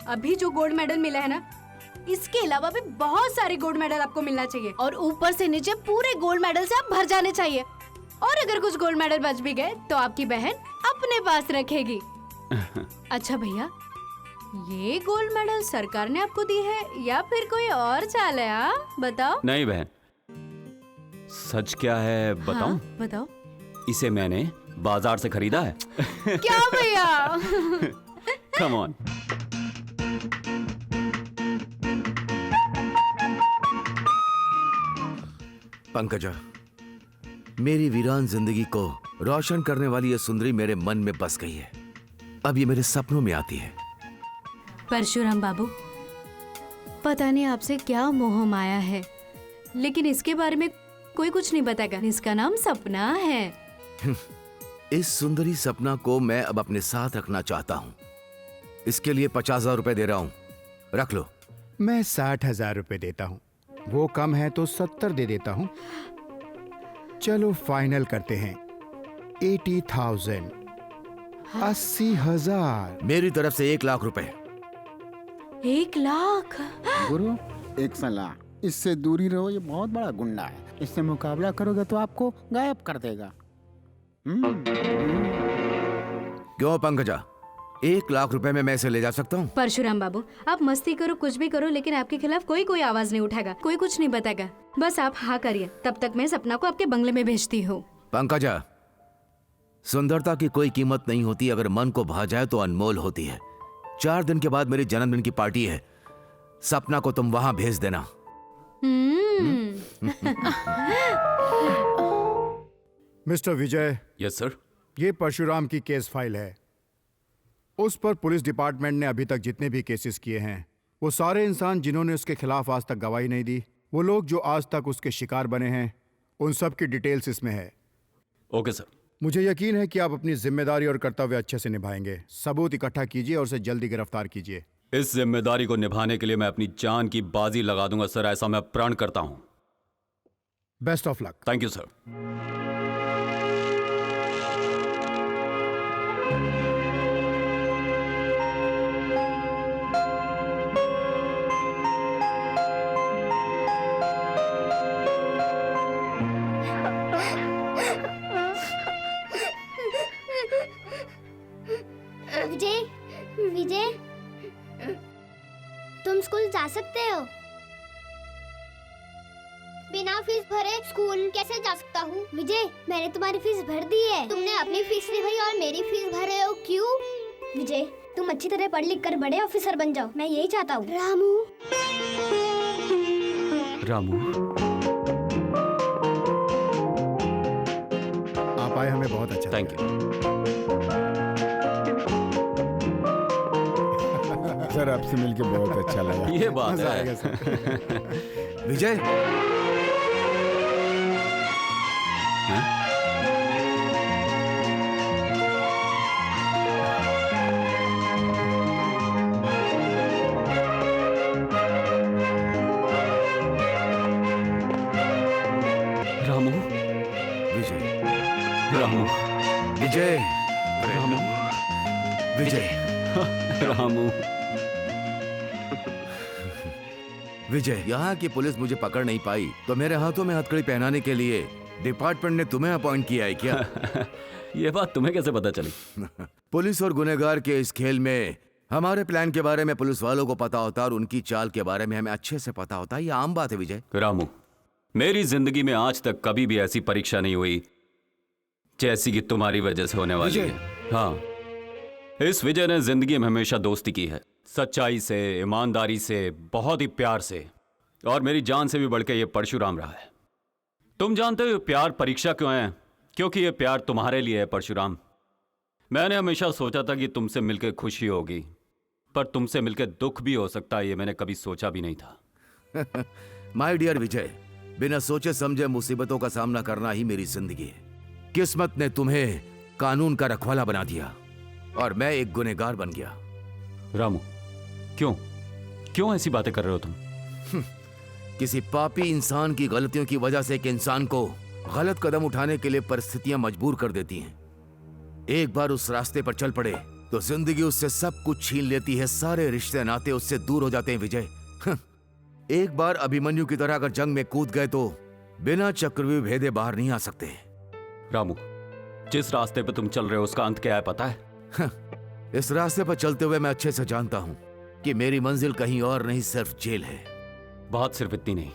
अभी जो गोल्ड मेडल मिला है ना, इसके अलावा भी बहुत सारे गोल्ड मेडल आपको मिलना चाहिए और ऊपर से नीचे पूरे गोल्ड मेडल से आप भर जाने चाहिए। और अगर कुछ गोल्ड मेडल बच भी गए तो आपकी बहन अपने पास रखेगी। अच्छा भैया, ये गोल्ड मेडल सरकार ने आपको दी है या फिर कोई और चाल है? हाँ बताओ। नहीं बहन, सच क्या है बताऊं? हाँ, बताओ। इसे मैंने बाजार से खरीदा है। क्या भैया? Come on. पंकजा, मेरी वीरान जिंदगी को रोशन करने वाली ये सुंदरी मेरे मन में बस गई है। अब ये मेरे सपनों में आती है। परशुराम बाबू, पता नहीं आपसे क्या मोह माया है, लेकिन इसके बारे में कोई कुछ नहीं बताएगा। इसका नाम सपना है। इस सुंदरी सपना को मैं अब अपने साथ रखना चाहता हूँ। इसके लिए 50,000 रुपए दे रहा हूँ, रख लो। मैं 60,000 रुपए देता हूँ। वो कम है तो 70 दे देता हूँ। चलो फाइनल करते हैं 80,000। 80,000। मेरी तरफ से 1,00,000 रुपए। 1,00,000? गुरु, एक सलाह, इससे दूरी रहो, ये बहुत बड़ा गुंडा है। इससे मुकाबला करोगे तो आपको गायब कर देगा। क्यों पंकजा, 1,00,000 रुपए में मैं इसे ले जा सकता हूँ? परशुराम बाबू, आप मस्ती करो, कुछ भी करो, लेकिन आपके खिलाफ कोई आवाज नहीं उठाएगा, कोई कुछ नहीं बताएगा। बस आप हाँ करिए, तब तक मैं सपना को आपके बंगले में भेजती हूँ। पंकजा, सुंदरता की कोई कीमत नहीं होती, अगर मन को भा जाए तो अनमोल होती है। 4 दिन के बाद मेरी जन्मदिन की पार्टी है, सपना को तुम वहां भेज देना। मिस्टर विजय, यस सर। ये परशुराम की केस फाइल है। उस पर पुलिस डिपार्टमेंट ने अभी तक जितने भी केसेस किए हैं, वो सारे इंसान जिन्होंने उसके खिलाफ आज तक गवाही नहीं दी, वो लोग जो आज तक उसके शिकार बने हैं, उन सब की डिटेल्स इसमें है। Okay sir. मुझे यकीन है कि आप अपनी जिम्मेदारी और कर्तव्य अच्छे से निभाएंगे। सबूत इकट्ठा कीजिए और उसे जल्दी गिरफ्तार कीजिए। इस जिम्मेदारी को निभाने के लिए मैं अपनी जान की बाजी लगा दूंगा सर, ऐसा मैं प्रण करता हूं। Best of luck. Thank you sir. Vijay, Vijay, तुम स्कूल जा सकते हो। बिना बिना फीस भरे स्कूल कैसे जा सकता हूँ? विजय, मैंने तुम्हारी फीस भर दी है। तुमने अपनी फीस नहीं भरी और मेरी फीस भर रहे हो, क्यों? विजय, तुम अच्छी तरह पढ़ लिख कर बड़े ऑफिसर बन जाओ, मैं यही चाहता हूँ। रामू, रामू, आप आए, हमें बहुत अच्छा थैंक यू। सर, आपसे मिलके बहुत अच्छा लगा। ये बात मजा आएगा है। सर। विजय, रामू, विजय, रामू, विजय, रामू, विजय, रामू। विजय, यहाँ की पुलिस मुझे पकड़ नहीं पाई तो मेरे हाथों में हथकड़ी पहनाने के लिए डिपार्टमेंट ने तुम्हें अपॉइंट किया है क्या? ये बात तुम्हें कैसे पता चली? पुलिस और गुनहगार के इस खेल में हमारे प्लान के बारे में पुलिस वालों को पता होता और उनकी चाल के बारे में हमें अच्छे से पता होता। ये आम बात है विजय। रामू, मेरी जिंदगी में आज तक कभी भी ऐसी परीक्षा नहीं हुई जैसी कि तुम्हारी वजह से होने वाली है। हाँ, इस विजय ने जिंदगी में हमेशा दोस्ती की है, सच्चाई से, ईमानदारी से, बहुत ही प्यार से, और मेरी जान से भी बढ़ के ये परशुराम रहा है। तुम जानते हो प्यार परीक्षा क्यों है? क्योंकि ये प्यार तुम्हारे लिए है परशुराम। मैंने हमेशा सोचा था कि तुमसे मिलकर खुशी होगी, पर तुमसे मिलकर दुख भी हो सकता है, ये मैंने कभी सोचा भी नहीं था। माय डियर विजय, बिना सोचे समझे मुसीबतों का सामना करना ही मेरी जिंदगी है। किस्मत ने तुम्हें कानून का रखवाला बना दिया और मैं एक गुनहगार बन गया। रामू, क्यों ऐसी बातें कर रहे हो तुम? किसी पापी इंसान की गलतियों की वजह से एक इंसान को गलत कदम उठाने के लिए परिस्थितियां मजबूर कर देती हैं। एक बार उस रास्ते पर चल पड़े तो जिंदगी उससे सब कुछ छीन लेती है, सारे रिश्ते नाते उससे दूर हो जाते हैं विजय। एक बार अभिमन्यु की तरह अगर जंग में कूद गए तो बिना चक्रव्यूह भेदे बाहर नहीं आ सकते। रामू, जिस रास्ते पे तुम चल रहे हो उसका अंत क्या है पता है? इस रास्ते पर चलते हुए मैं अच्छे से जानता हूं कि मेरी मंजिल कहीं और नहीं, सिर्फ जेल है। बात सिर्फ इतनी नहीं,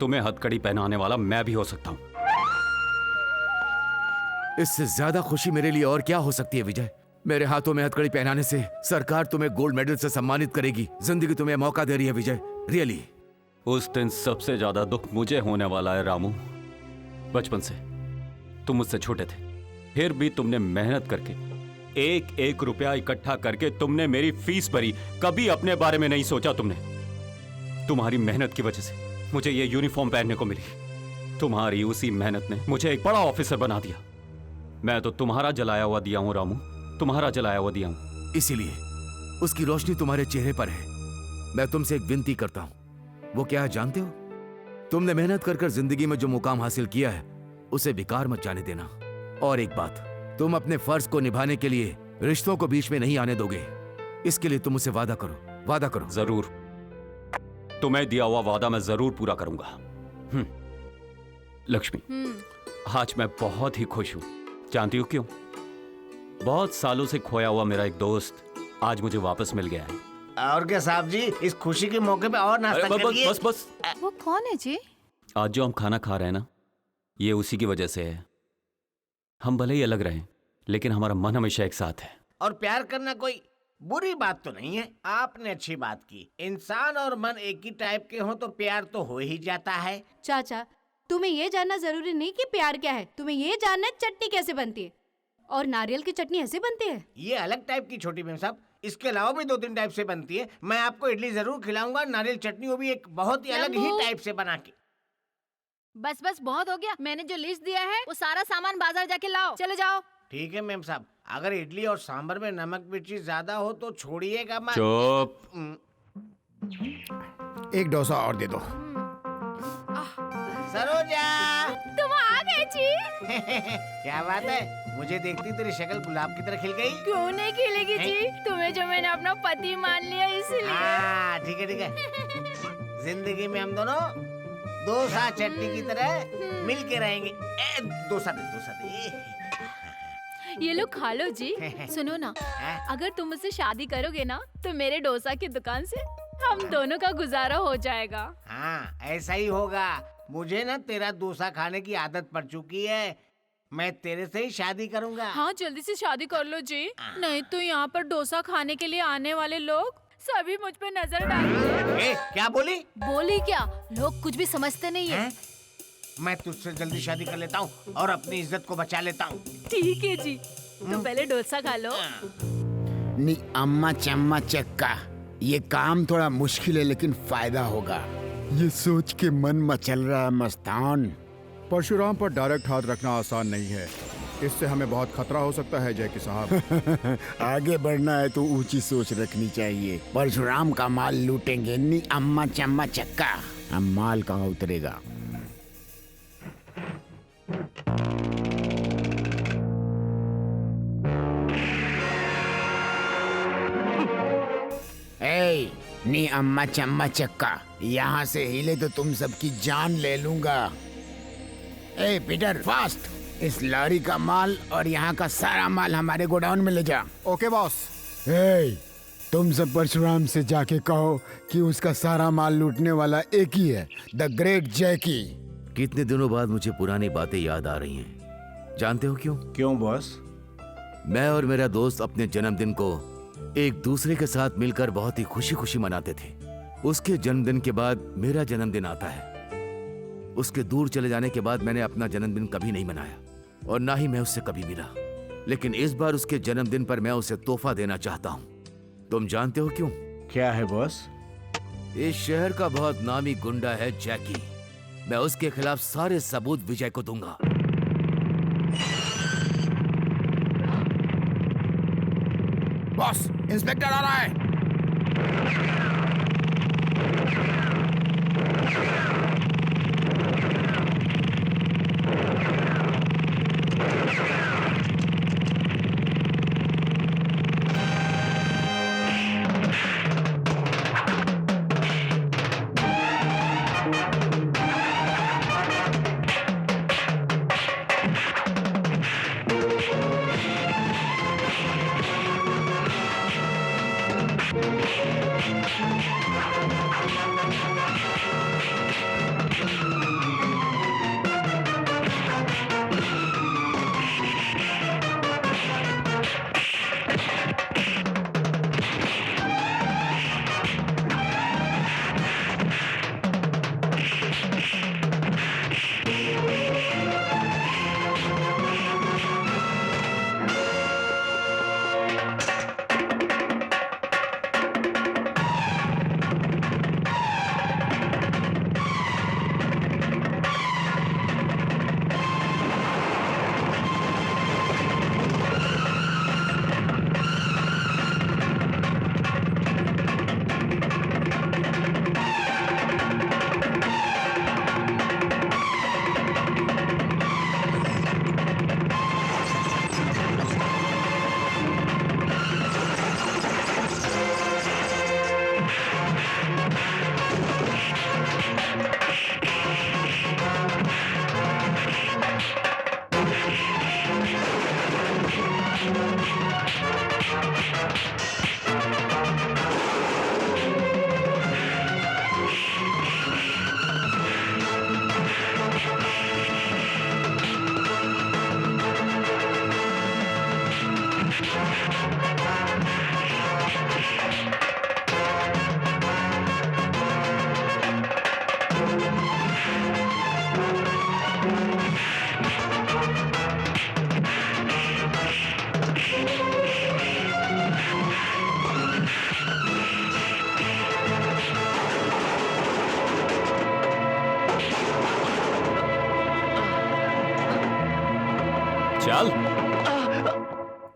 तुम्हें हथकड़ी पहनाने वाला मैं भी हो सकता हूं। इससे ज्यादा खुशी मेरे लिए और क्या हो सकती है विजय? मेरे हाथों में हथकड़ी पहनाने से सरकार तुम्हें गोल्ड मेडल से सम्मानित करेगी। जिंदगी तुम्हें मौका दे रही है विजय, रियली। उस दिन सबसे ज्यादा दुख मुझे होने वाला है रामू। बचपन से तुम मुझसे छोटे थे, फिर भी तुमने मेहनत करके एक एक रुपया इकट्ठा करके तुमने मेरी फीस भरी। कभी अपने बारे में नहीं सोचा तुमने। तुम्हारी मेहनत की वजह से मुझे ये यूनिफॉर्म पहनने को मिली। तुम्हारी उसी मेहनत ने मुझे एक बड़ा ऑफिसर बना दिया। मैं तो तुम्हारा जलाया हुआ दिया हूं रामू, तुम्हारा जलाया हुआ दिया हूं। इसीलिए उसकी रोशनी तुम्हारे चेहरे पर है। मैं तुमसे एक विनती करता हूं। वो क्या है जानते हो? तुमने मेहनत कर जिंदगी में जो मुकाम हासिल किया है उसे बेकार मत जाने देना। और एक बात, तुम अपने फर्ज को निभाने के लिए रिश्तों को बीच में नहीं आने दोगे। इसके लिए तुम मुझसे वादा करो, वादा करो। जरूर, तुम्हें दिया हुआ वादा मैं जरूर पूरा करूंगा। लक्ष्मी, आज मैं बहुत ही खुश हूं। जानती हो क्यों? बहुत सालों से खोया हुआ मेरा एक दोस्त आज मुझे वापस मिल गया है। और क्या साहब जी, इस खुशी के मौके पे और नाश्ता करिए। बस बस, वो कौन है जी? आज जो हम खाना खा रहे हैं ना, ये उसी की वजह से है। हम भले ही अलग रहें, लेकिन हमारा मन हमेशा एक साथ है। और प्यार करना कोई बुरी बात तो नहीं है। आपने अच्छी बात की। इंसान और मन एक ही टाइप के हो तो प्यार तो हो ही जाता है। चाचा, तुम्हें ये जानना जरूरी नहीं कि प्यार क्या है, तुम्हें ये जानना है चटनी कैसे बनती है। और नारियल की चटनी ऐसे बनती है। ये अलग टाइप की छोटी बहन साहब, इसके अलावा भी 2-3 टाइप से बनती है। मैं आपको इडली जरूर खिलाऊंगा, नारियल चटनी वो भी एक बहुत ही अलग ही टाइप से बना के। बस बस बहुत हो गया। मैंने जो लिस्ट दिया है वो सारा सामान बाजार जाके लाओ। चले जाओ। ठीक है मैम साहब, अगर इडली और सांभर में नमक मिर्ची ज्यादा हो तो छोड़िएगा। मैं चुप। एक डोसा और दे दो। सरोजा तुम आ गए जी। क्या बात है, मुझे देखती तेरी शक्ल गुलाब की तरह खिल गई। क्यों नहीं खिलेगी जी? तुम्हें जो मैंने अपना पति मान लिया इसलिए। हाँ ठीक है ठीक है। जिंदगी में हम दोनों डोसा चटनी की तरह मिल के रहेंगे। डोसा दे। ये लो खा लो जी। सुनो ना, अगर तुम मुझसे शादी करोगे ना तो मेरे डोसा की दुकान से हम दोनों का गुजारा हो जाएगा। हाँ ऐसा ही होगा। मुझे ना तेरा डोसा खाने की आदत पड़ चुकी है। मैं तेरे से ही शादी करूंगा। हाँ जल्दी से शादी कर लो जी, नहीं तो यहाँ पर डोसा खाने के लिए आने वाले लोग सभी मुझ पे नजर डालेंगे। ए, क्या बोली? बोली क्या, लोग कुछ भी समझते नहीं है। मैं तुझसे जल्दी शादी कर लेता हूँ और अपनी इज्जत को बचा लेता हूँ। ठीक है जी, तो पहले डोसा खा लो। नी अम्मा चम्मा चक्का, ये काम थोड़ा मुश्किल है लेकिन फायदा होगा। ये सोच के मन मचल रहा है मस्तान। परशुराम पर डायरेक्ट हाथ रखना आसान नहीं है, इससे हमें बहुत खतरा हो सकता है जैकी साहब। आगे बढ़ना है तो ऊंची सोच रखनी चाहिए। परशुराम का माल लूटेंगे, नी अम्मा चम्मा चक्का। हम माल कहाँ उतरेगा? ए, नी अम्मा चम्मा चक्का, यहाँ से हिले तो तुम सबकी जान ले लूंगा। ए पीटर, फास्ट! इस लॉरी का माल और यहाँ का सारा माल हमारे गोडाउन में ले जा। Okay boss. ए, तुम सब परशुराम से जाके कहो कि उसका सारा माल लूटने वाला एक ही है, द ग्रेट जैकी। कितने दिनों बाद मुझे पुरानी बातें याद आ रही हैं। जानते हो क्यों? क्यों बॉस? मैं और मेरा दोस्त अपने जन्मदिन को एक दूसरे के साथ मिलकर बहुत ही खुशी खुशी मनाते थे। उसके जन्मदिन के बाद मेरा जन्मदिन आता है। उसके दूर चले जाने के बाद मैंने अपना जन्मदिन कभी नहीं मनाया और ना ही मैं उससे कभी मिला। लेकिन इस बार उसके जन्मदिन पर मैं उसे तोहफा देना चाहता हूँ। तुम जानते हो क्यों? क्या है बॉस? इस शहर का बहुत नामी गुंडा है जैकी। मैं उसके खिलाफ सारे सबूत विजय को दूंगा। बॉस, इंस्पेक्टर आ रहा है। चल।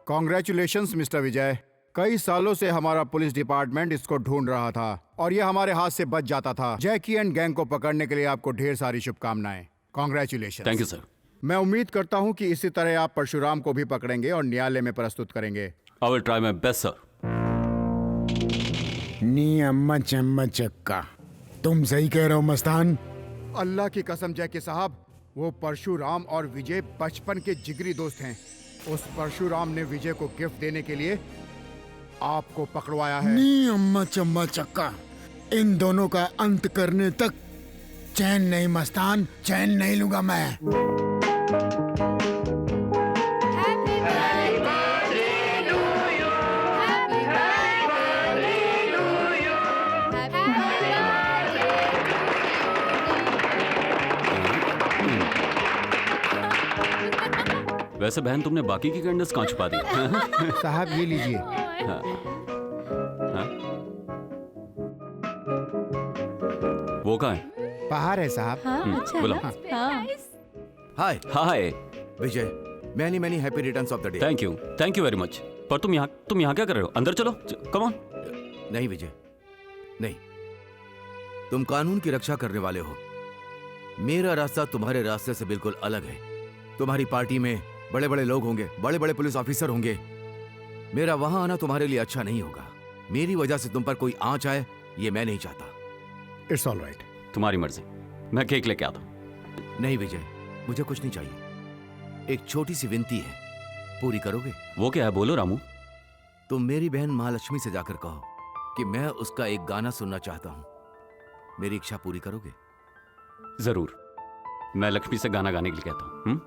कॉन्ग्रेचुलेशंस मिस्टर विजय। कई सालों से हमारा पुलिस डिपार्टमेंट इसको ढूंढ रहा था और ये हमारे हाथ से बच जाता था। जैकी एंड गैंग को पकड़ने के लिए आपको ढेर सारी शुभकामनाएं। कॉन्ग्रेचुलेशंस। Thank you sir. मैं उम्मीद करता हूं कि इसी तरह आप परशुराम को भी पकड़ेंगे और न्यायालय में प्रस्तुत करेंगे। I will try my best sir. नी अम्मा चम्मा चक्का, तुम सही कह रहे हो मस्तान। अल्लाह की कसम जैकी साहब, वो परशुराम और विजय बचपन के जिगरी दोस्त हैं। उस परशुराम ने विजय को गिफ्ट देने के लिए आपको पकड़वाया है। नी अम्मा चम्मा चक्का, इन दोनों का अंत करने तक चैन नहीं मस्तान, चैन नहीं लूंगा मैं। वैसे बहन तुमने बाकी की कैंडल्स कहाँ छुपा दी? साहब ये लीजिए। हाँ। हाँ? वो कहाँ है? बाहर है साहब। अच्छा बुलाओ। हाँ। Hi hi. Vijay, many many happy returns of the day. Thank you very much. पर तुम यहाँ क्या कर रहे हो? अंदर चलो, कम ऑन। नहीं विजय, नहीं, तुम कानून की रक्षा करने वाले हो। मेरा रास्ता तुम्हारे रास्ते से बिल्कुल अलग है। तुम्हारी पार्टी में बड़े बड़े लोग होंगे, बड़े बड़े पुलिस ऑफिसर होंगे। मेरा वहां आना तुम्हारे लिए अच्छा नहीं होगा। मेरी वजह से तुम पर कोई आंच आए, ये मैं नहीं चाहता। It's all right. तुम्हारी मर्जी, मैं केक लेके आता हूँ। नहीं विजय, मुझे कुछ नहीं चाहिए। एक छोटी सी विनती है, पूरी करोगे? वो क्या है, बोलो रामू। तुम मेरी बहन महालक्ष्मी से जाकर कहो कि मैं उसका एक गाना सुनना चाहता हूं। मेरी इच्छा पूरी करोगे? जरूर, मैं लक्ष्मी से गाना गाने के लिए कहता हूँ।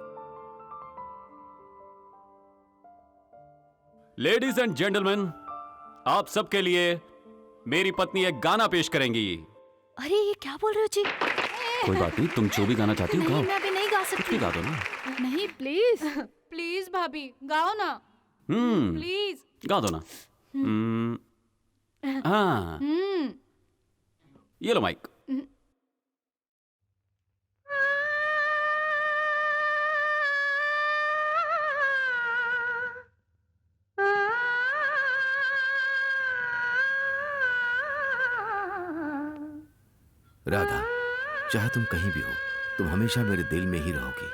लेडीज एंड जेंटलमैन, आप सबके लिए मेरी पत्नी एक गाना पेश करेंगी। अरे ये क्या बोल रहे हो जी? कोई बात नहीं, तुम जो भी गाना चाहती हो गाओ। मैं अभी नहीं गा कुछ भी सकती। गा दो ना। नहीं प्लीज प्लीज भाभी गाओ ना प्लीज। गा दो ना। हाँ, ये लो माइक। राधा, चाहे तुम कहीं भी हो, तुम हमेशा मेरे दिल में ही रहोगी।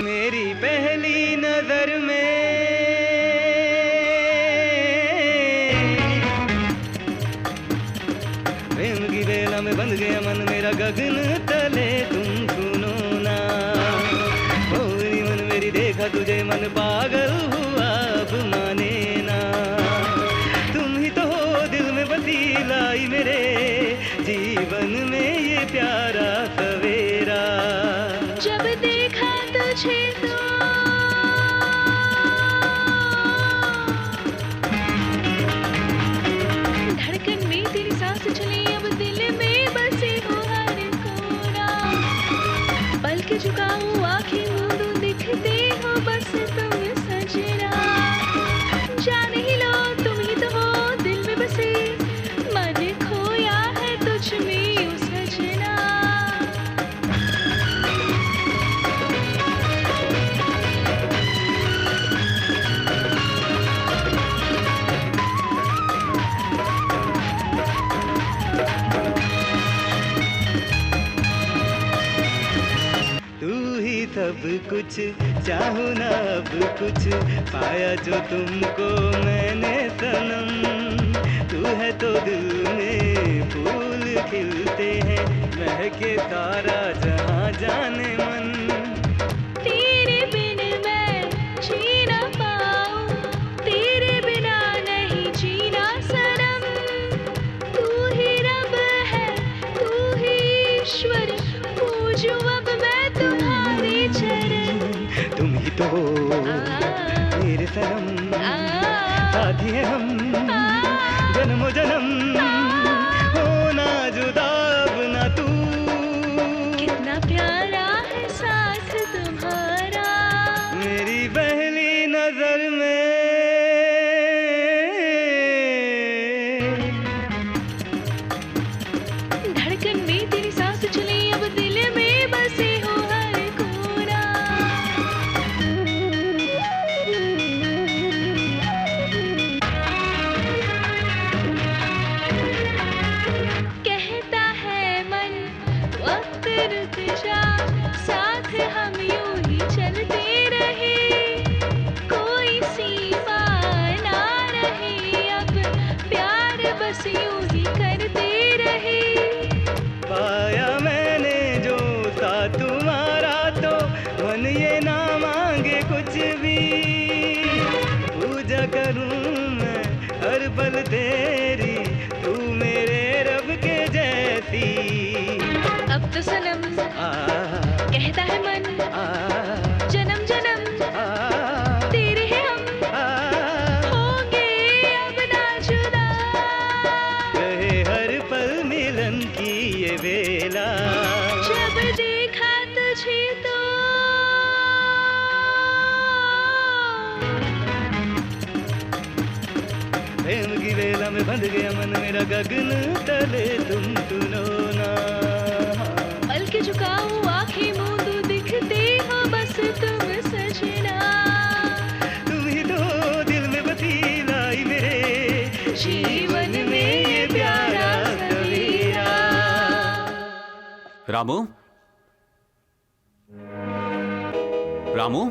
मेरी पहली नजर में प्रेम की बेला में बंध गया मन मेरा, गगन तले तुम सुनो ना। भोली मन मेरी देखा तुझे, मन पागल हुआ अब माने ना। तुम ही तो हो दिल में बसी लाई मेरे, जीवन में ये प्यारा सवेरा। जब देखा तुझे तो धड़कन में तेरी सांस चली, अब दिल में बसे हो हर कोना। पल के झुकाऊं आंखें मूंदूं, दिखते हो बस तुम सजना। जान ही लो तुम ही तो हो दिल में बसे, मन खोया है तुझ में ओ सजना। तू ही सब कुछ, चाहूं ना अब कुछ, पाया जो तुमको मैंने सनम। तू है तो दिल में फूल खिलते हैं, महके सारा जहां जाने मन। तेरे बिन मैं जी ना पाऊं, तेरे बिना नहीं जीना सनम। तू ही रब है, तू ही ईश्वर, पूजूं अब मैं तुम्हारे चरण। तुम ही तो हो मेरे सनम, साथी हैं हम जन्मों जन्म। होना जुदा अब ना तू, कितना प्यारा है साथ जन्म जन्म तेरे हैं हम, होंगे अब ना जुदा। रहे हर पल मिलन की ये वेला, जब देखा तुझे तो प्रेम की वेला में बंध गया मन मेरा, गगन तले तुम सुनो ना। पल के झुकाऊं आंखें मूंदूं, दिखते हो बस तुम सजना। तुम ही तो दिल में बसी लाई मेरे, जीवन में ये प्यारा सवेरा। रामू, रामू,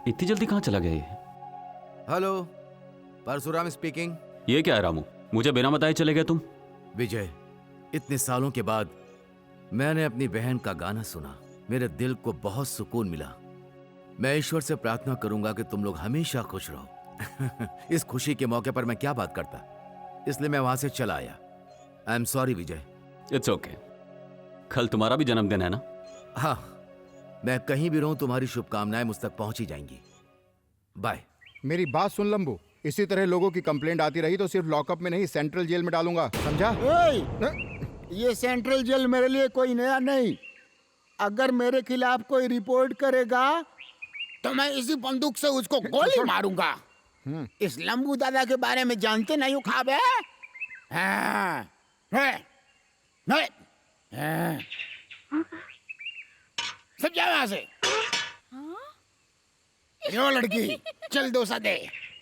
इतनी जल्दी कहाँ चला गया ये? Hello, Parshuram speaking. ये क्या है रामू, मुझे बिना बताए चले गए तुम? विजय, इतने सालों के बाद मैंने अपनी बहन का गाना सुना, मेरे दिल को बहुत सुकून मिला। मैं ईश्वर से प्रार्थना करूंगा कि तुम लोग हमेशा खुश रहो। इस खुशी के मौके पर मैं क्या बात करता, इसलिए मैं वहां से चला आया। I am sorry Vijay. It's okay. कल तुम्हारा भी जन्मदिन है ना? हाँ, मैं कहीं भी रहूं तुम्हारी शुभकामनाएं मुझ तक पहुंच ही जाएंगी। बाय। मेरी बात सुन लंबू, इसी तरह लोगों की कंप्लेंट आती रही तो सिर्फ लॉकअप में नहीं, सेंट्रल जेल में डालूंगा, समझा? ये सेंट्रल जेल मेरे लिए कोई नया नहीं। अगर मेरे खिलाफ कोई रिपोर्ट करेगा तो मैं इसी बंदूक से उसको गोली मारूंगा। इस लंबू दादा के बारे में जानते नहीं हो खाब है? हाँ, सब जाओ यहाँ से। यो लड़की, चल डोसा दे।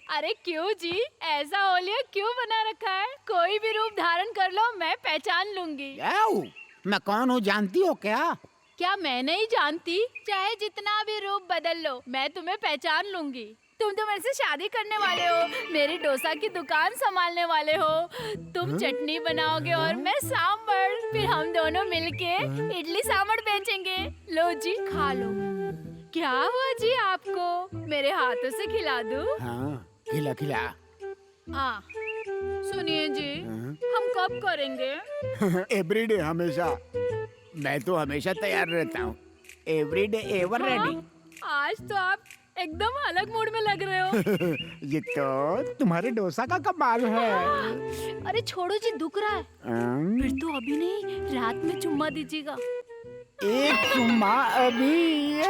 अरे क्यों जी, ऐसा ओलिया क्यों बना रखा है? कोई भी रूप धारण कर लो, मैं पहचान लूंगी। मैं कौन हूँ जानती हो क्या? क्या मैं नहीं जानती? चाहे जितना भी रूप बदल लो, मैं तुम्हें पहचान लूंगी। तुम तो मेरे से शादी करने वाले हो, मेरी डोसा की दुकान संभालने वाले हो। तुम चटनी बनाओगे और मैं सांभर, फिर हम दोनों मिलके इडली सांभर बेचेंगे। लो जी, खा लो। क्या हुआ जी आपको? मेरे हाथों से खिला दूं? हाँ, खिला खिला। हाँ, सुनिए जी, हम कब करेंगे? एवरीडे, हमेशा। मैं तो हमेशा तैयार रहता हूँ। Everyday ever ready. आज तो आप एकदम अलग मूड में लग रहे हो। ये तो तुम्हारे डोसा का कमाल है। अरे छोड़ो जी, दुख रहा है। फिर तो अभी नहीं, रात में चुम्मा दीजिएगा। एक चुम्मा अभी।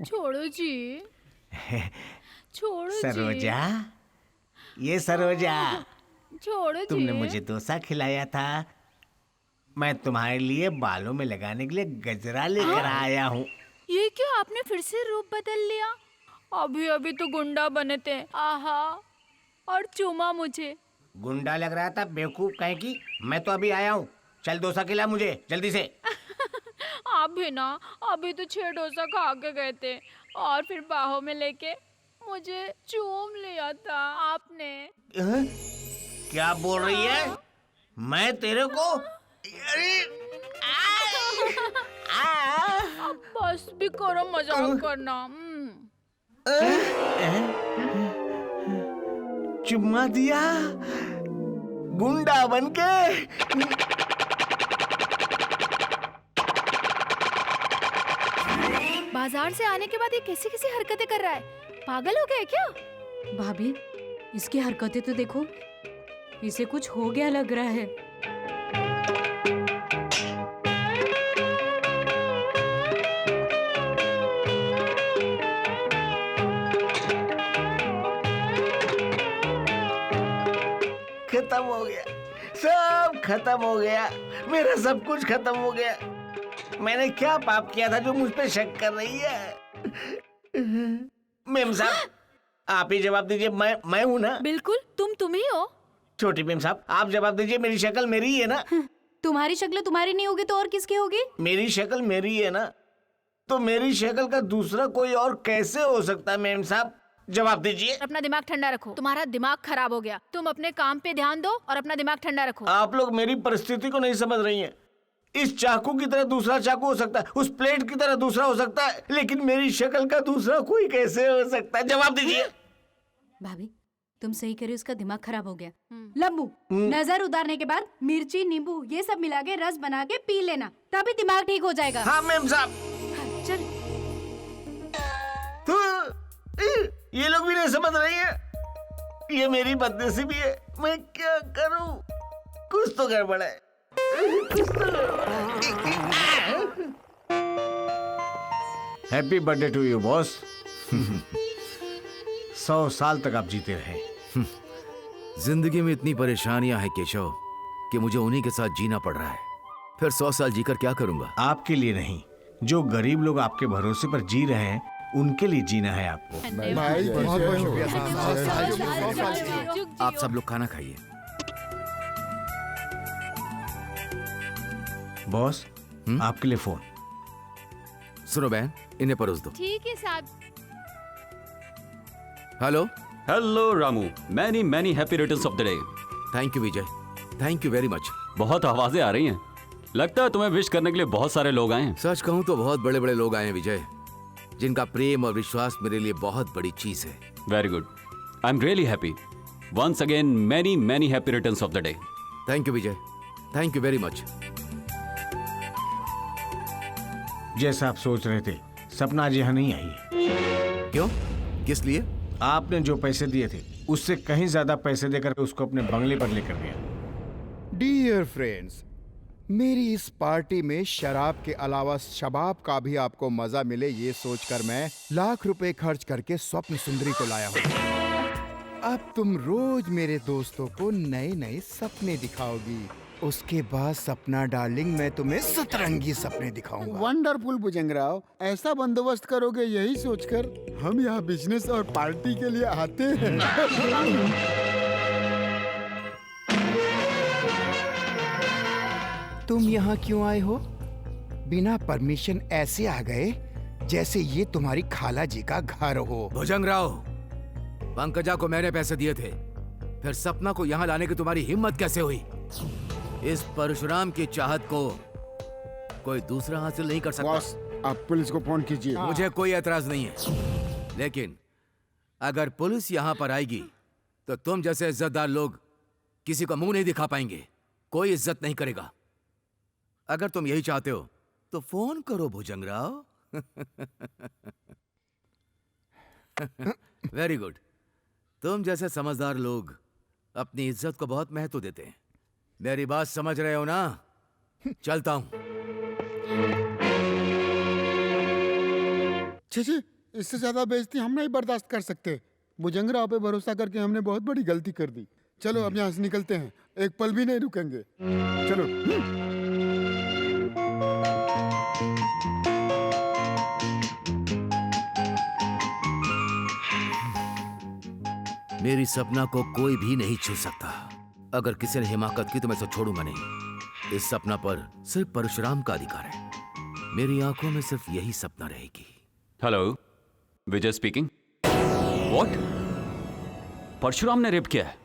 छोड़ो जी, छोड़ो जी। सरोजा, ये सरोजा, छोड़ो जी। तुमने मुझे डोसा खिलाया था, मैं तुम्हारे लिए बालों में लगाने के लिए गजरा लेकर आया हूँ। ये क्या, आपने फिर से रूप बदल लिया? अभी अभी तो गुंडा बने थे, आहा, और चूमा मुझे। गुंडा लग रहा था बेवकूफ कहीं की। मैं तो अभी आया हूँ, चल डोसा खिला मुझे जल्दी से। आप भी ना, अभी तो 6 डोसा खा के गए थे और फिर बाहों में लेके मुझे चूम लिया था आपने। क्या बोल रही है? मैं तेरे को अब बस भी करो, मजाक करना। चुम्मा दिया गुंडा बनके। बाजार से आने के बाद ये कैसी कैसी हरकतें कर रहा है? पागल हो गया है क्या? भाभी, इसकी हरकतें तो देखो, इसे कुछ हो गया लग रहा है। खत्म हो गया, सब खत्म हो गया, मेरा सब कुछ खत्म हो गया। मैंने क्या पाप किया था जो मुझ पे शक कर रही है? मेम साहब, आप ही जवाब दीजिए। मैं हूँ ना? बिल्कुल, तुम ही हो। छोटी मेम साहब, आप जवाब दीजिए, मेरी शक्ल मेरी ही है ना? तुम्हारी शक्ल तुम्हारी नहीं होगी तो और किसकी होगी? मेरी शक्ल मेरी है ना, तो मेरी शक्ल का दूसरा कोई और कैसे हो सकता है? मेम साहब जवाब दीजिए। अपना दिमाग ठंडा रखो, तुम्हारा दिमाग खराब हो गया। तुम अपने काम पे ध्यान दो और अपना दिमाग ठंडा रखो। आप लोग मेरी परिस्थिति को नहीं समझ रही हैं। इस चाकू की तरह दूसरा चाकू हो सकता है, उस प्लेट की तरह दूसरा हो सकता है, लेकिन मेरी शक्ल का दूसरा कोई कैसे हो सकता है? जवाब दीजिए। भाभी, तुम सही करे, उसका दिमाग खराब हो गया। लम्बू, नजर उतारने के बाद मिर्ची, नींबू ये सब मिला के रस बना के पी लेना, तभी दिमाग ठीक हो जाएगा। हाँ मैम साहब। चल। तो ये लोग भी नहीं समझ रही है, ये मेरी बदनसीबी है, मैं क्या करूं? कुछ तो गड़बड़ है। Happy birthday to you boss. 100 साल तक आप जीते रहे। जिंदगी में इतनी परेशानियां हैं केशव कि मुझे उन्हीं के साथ जीना पड़ रहा है। फिर 100 साल जीकर क्या करूंगा? आपके लिए नहीं, जो गरीब लोग आपके भरोसे पर जी रहे हैं उनके लिए जीना है आपको। भाई बहुत बहुत शुक्रिया साहब। आप सब लोग खाना खाइए। बॉस आपके लिए फोन। सुनो बहन, इन्हें परोस दो। ठीक है साहब। Hello. Hello Ramu, many many happy returns of the day. Thank you Vijay, thank you very much. बहुत आवाजें आ रही हैं, लगता है तुम्हें विश करने के लिए बहुत सारे लोग आए हैं। सच कहूं तो बहुत बड़े बड़े लोग आए हैं विजय, जिनका प्रेम और विश्वास मेरे लिए बहुत बड़ी चीज है। Very good, I am really happy. Once again many many happy returns of the day. Thank you Vijay, thank you very much. जैसा आप सोच रहे थे, सपना आज यहाँ नहीं आई है। क्यों? किस लिए? आपने जो पैसे दिए थे उससे कहीं ज्यादा पैसे देकर उसको अपने बंगले पर लेकर गया। डियर फ्रेंड्स, मेरी इस पार्टी में शराब के अलावा शबाब का भी आपको मजा मिले, ये सोचकर मैं लाख रुपए खर्च करके स्वप्न सुंदरी को लाया हूँ। अब तुम रोज मेरे दोस्तों को नए नए सपने दिखाओगी। उसके बाद सपना डार्लिंग, मैं तुम्हें सतरंगी सपने दिखाऊंगा। वंडरफुल भुजंगराव, ऐसा बंदोबस्त करोगे यही सोचकर हम यहाँ बिजनेस और पार्टी के लिए आते हैं। तुम यहाँ क्यों आए हो? बिना परमिशन ऐसे आ गए जैसे ये तुम्हारी खाला जी का घर हो। भुजंगराव, पंकजा को मैंने पैसे दिए थे, फिर सपना को यहाँ लाने की तुम्हारी हिम्मत कैसे हुई? इस परशुराम की चाहत को कोई दूसरा हासिल नहीं कर सकता। बॉस, आप पुलिस को फोन कीजिए। मुझे कोई एतराज नहीं है, लेकिन अगर पुलिस यहाँ पर आएगी तो तुम जैसे इज्जतदार लोग किसी को मुंह नहीं दिखा पाएंगे, कोई इज्जत नहीं करेगा। अगर तुम यही चाहते हो तो फोन करो भुजंगराव। वेरी गुड, तुम जैसे समझदार लोग अपनी इज्जत को बहुत महत्व देते हैं। मेरी बात समझ रहे हो ना? चलता हूं। छी, इससे ज्यादा बेइज्जती हम नहीं बर्दाश्त कर सकते। भुजंगराव पे भरोसा करके हमने बहुत बड़ी गलती कर दी। चलो अब यहाँ से निकलते हैं, एक पल भी नहीं रुकेंगे। चलो। मेरी सपना को कोई भी नहीं छू सकता। अगर किसी ने हिमाकत की तो मैं इसे छोड़ूंगा नहीं। इस सपना पर सिर्फ परशुराम का अधिकार है। मेरी आंखों में सिर्फ यही सपना रहेगी। Hello, Vijay speaking. What? Parshuram ने रेप किया है?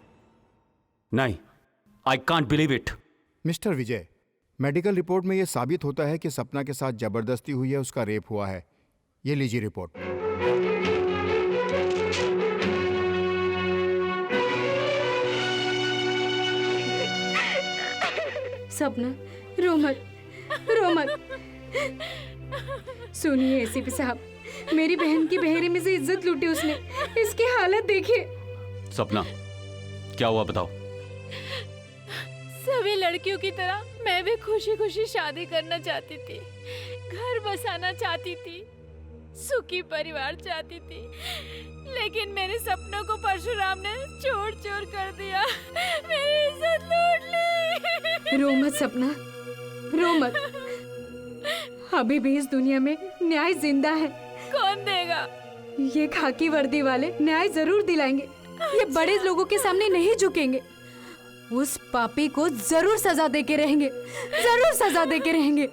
नहीं, I can't believe it. Mister Vijay, medical report में यह साबित होता है कि सपना के साथ जबरदस्ती हुई है, उसका रेप हुआ है। ये लीजिए रिपोर्ट। सपना, रो मत, रो मत। सुनिए एसीपी साहब, मेरी बहन की बहेरे में से इज्जत लूटी उसने। इसकी हालत देखिए। सपना, क्या हुआ बताओ। सभी लड़कियों की तरह मैं भी खुशी खुशी शादी करना चाहती थी, घर बसाना चाहती थी, सुखी परिवार चाहती थी, लेकिन मेरे सपनों को परशुराम ने चोर चोर कर दिया, मेरी इज्जत लूट ली। रो मत सपना, रो मत। अभी भी इस दुनिया में न्याय जिंदा है। कौन देगा? ये खाकी वर्दी वाले न्याय जरूर दिलाएंगे। ये बड़े लोगों के सामने नहीं झुकेंगे। उस पापी को जरूर सजा देके रहेंगे, जरूर सजा देके रहेंगे।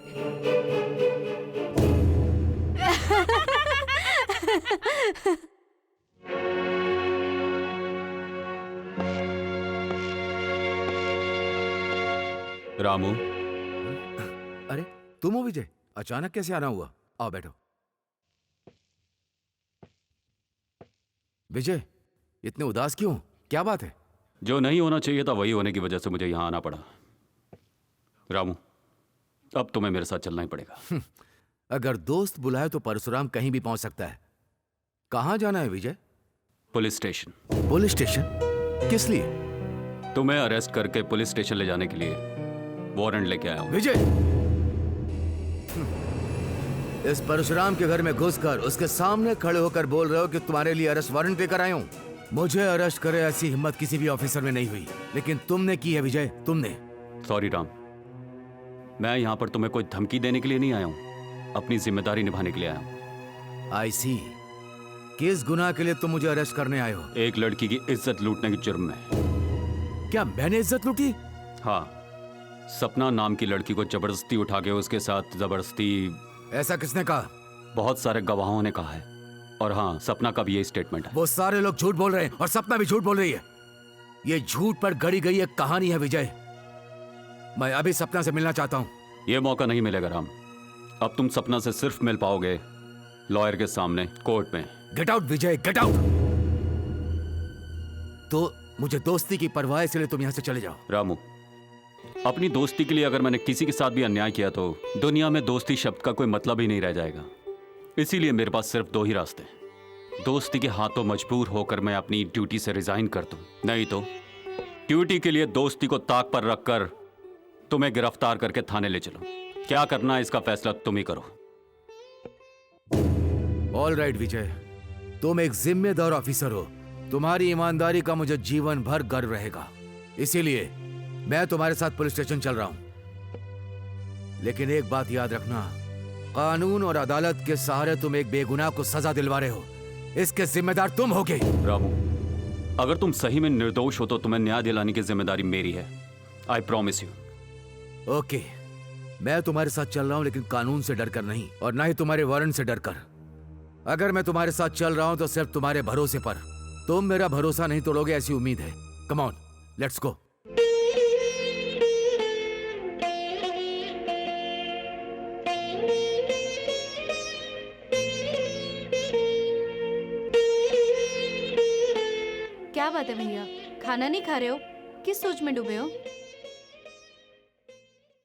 रामू। अरे तुम हो विजय? अचानक कैसे आना हुआ? आओ बैठो। विजय, इतने उदास क्यों? क्या बात है? जो नहीं होना चाहिए था वही होने की वजह से मुझे यहाँ आना पड़ा। रामू, अब तुम्हें मेरे साथ चलना ही पड़ेगा। अगर दोस्त बुलाए तो परशुराम कहीं भी पहुंच सकता है। कहाँ जाना है Vijay? Police station. Police station? किस लिए? तुम्हें अरेस्ट करके पुलिस स्टेशन ले जाने के लिए वारंट लेके आया हूं। विजय, इस परशुराम के घर में घुसकर उसके सामने खड़े होकर बोल रहे हो कि तुम्हारे लिए अरेस्ट वारंट लेकर आया हूं। मुझे अरेस्ट करे ऐसी हिम्मत किसी भी ऑफिसर में नहीं हुई, लेकिन तुमने की है विजय, तुमने। सॉरी राम, मैं यहाँ पर तुम्हें कोई धमकी देने के लिए नहीं आया हूँ, अपनी जिम्मेदारी निभाने के लिए आया हूँ। आई सी। किस गुनाह के लिए तुम मुझे अरेस्ट करने आए हो? एक लड़की की इज्जत लूटने के जुर्म में। क्या मैंने इज्जत लूटी? हाँ, सपना नाम की लड़की को जबरदस्ती उठा के उसके साथ जबरदस्ती। ऐसा किसने कहा? बहुत सारे गवाहों ने कहा है, और हाँ, सपना का भी यही स्टेटमेंट है। वो सारे लोग झूठ बोल रहे हैं और सपना भी झूठ बोल रही है। ये झूठ पर गढ़ी गई एक कहानी है विजय। मैं अभी सपना से मिलना चाहता हूँ। ये मौका नहीं मिलेगा राम। अब तुम सपना से सिर्फ मिल पाओगे लॉयर के सामने, कोर्ट में। गेट आउट विजय, गेट आउट। तो मुझे दोस्ती की परवाह है, इसलिए तुम यहाँ से चले जाओ। रामू, अपनी दोस्ती के लिए अगर मैंने किसी के साथ भी अन्याय किया तो दुनिया में दोस्ती शब्द का कोई मतलब ही नहीं रह जाएगा। इसीलिए मेरे पास सिर्फ दो ही रास्ते हैं। दोस्ती के हाथों मजबूर होकर मैं अपनी ड्यूटी से रिजाइन कर दूं, नहीं तो ड्यूटी के लिए दोस्ती को ताक पर रखकर तुम्हें गिरफ्तार करके थाने ले चलो। क्या करना है इसका फैसला तुम ही करो। ऑल राइट विजय, तुम एक जिम्मेदार ऑफिसर हो। तुम्हारी ईमानदारी का मुझे जीवन भर गर्व रहेगा, इसीलिए मैं तुम्हारे साथ पुलिस स्टेशन चल रहा हूं। लेकिन एक बात याद रखना, कानून और अदालत के सहारे तुम एक बेगुनाह को सजा दिलवा रहे हो, इसके जिम्मेदार तुम होगे। रामू, अगर तुम सही में निर्दोष हो तो तुम्हें न्याय दिलाने की जिम्मेदारी मेरी है। I promise you. ओके, मैं तुम्हारे साथ चल रहा हूं, लेकिन कानून से डरकर नहीं, और ना ही तुम्हारे वारंट से डरकर। अगर मैं तुम्हारे साथ चल रहा हूं तो सिर्फ तुम्हारे भरोसे पर। तुम मेरा भरोसा नहीं तोड़ोगे ऐसी उम्मीद है। Come on, let's go. क्या बात है भैया, खाना नहीं खा रहे हो? किस सोच में डूबे हो?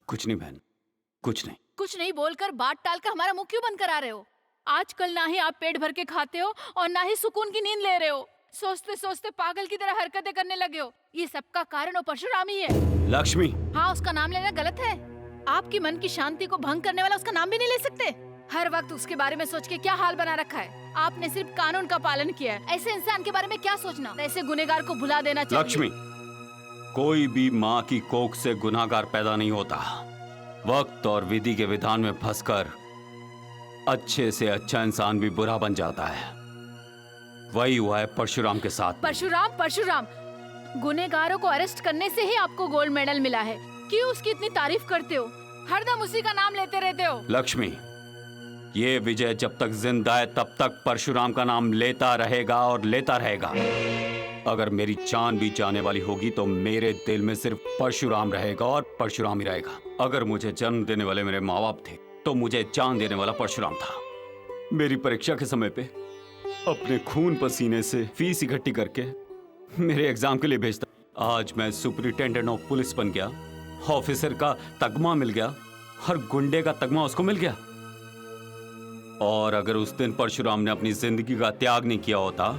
कुछ नहीं बहन, कुछ नहीं। कुछ नहीं बोलकर बात टालकर हमारा मुंह क्यों बंद करा रहे हो? आजकल ना ही आप पेट भर के खाते हो और ना ही सुकून की नींद ले रहे हो। सोचते सोचते पागल की तरह हरकतें करने लगे हो। ये सबका कारण वो परशुराम ही है। लक्ष्मी। हाँ, उसका नाम लेना गलत है। आपकी मन की शांति को भंग करने वाला उसका नाम भी नहीं ले सकते। हर वक्त उसके बारे में सोच के क्या हाल बना रखा है। आपने सिर्फ कानून का पालन किया है। ऐसे इंसान के बारे में क्या सोचना? ऐसे गुनहगार को भुला देना चाहिए। लक्ष्मी, कोई भी माँ की कोख से गुनाहगार पैदा नहीं होता। वक्त और विधि के विधान में फंसकर अच्छे से अच्छा इंसान भी बुरा बन जाता है। वही हुआ है परशुराम के साथ। परशुराम गुनहगारों को अरेस्ट करने से ही आपको गोल्ड मेडल मिला है। क्यों उसकी इतनी तारीफ करते हो? हरदम उसी का नाम लेते रहते हो। लक्ष्मी, ये विजय जब तक जिंदा है तब तक परशुराम का नाम लेता रहेगा और लेता रहेगा। अगर मेरी जान भी जाने वाली होगी तो मेरे दिल में सिर्फ परशुराम रहेगा और परशुराम ही रहेगा। अगर मुझे जन्म देने वाले मेरे माँ बाप थे तो मुझे जान देने वाला परशुराम था। मेरी परीक्षा के समय पे अपने खून पसीने से फीस इकट्ठी करके मेरे एग्जाम के लिए भेजता। आज मैं सुपरिटेंडेंट ऑफ पुलिस बन गया, ऑफिसर का तगमा मिल गया, हर गुंडे का तगमा उसको मिल गया। और अगर उस दिन परशुराम ने अपनी जिंदगी का त्याग नहीं किया होता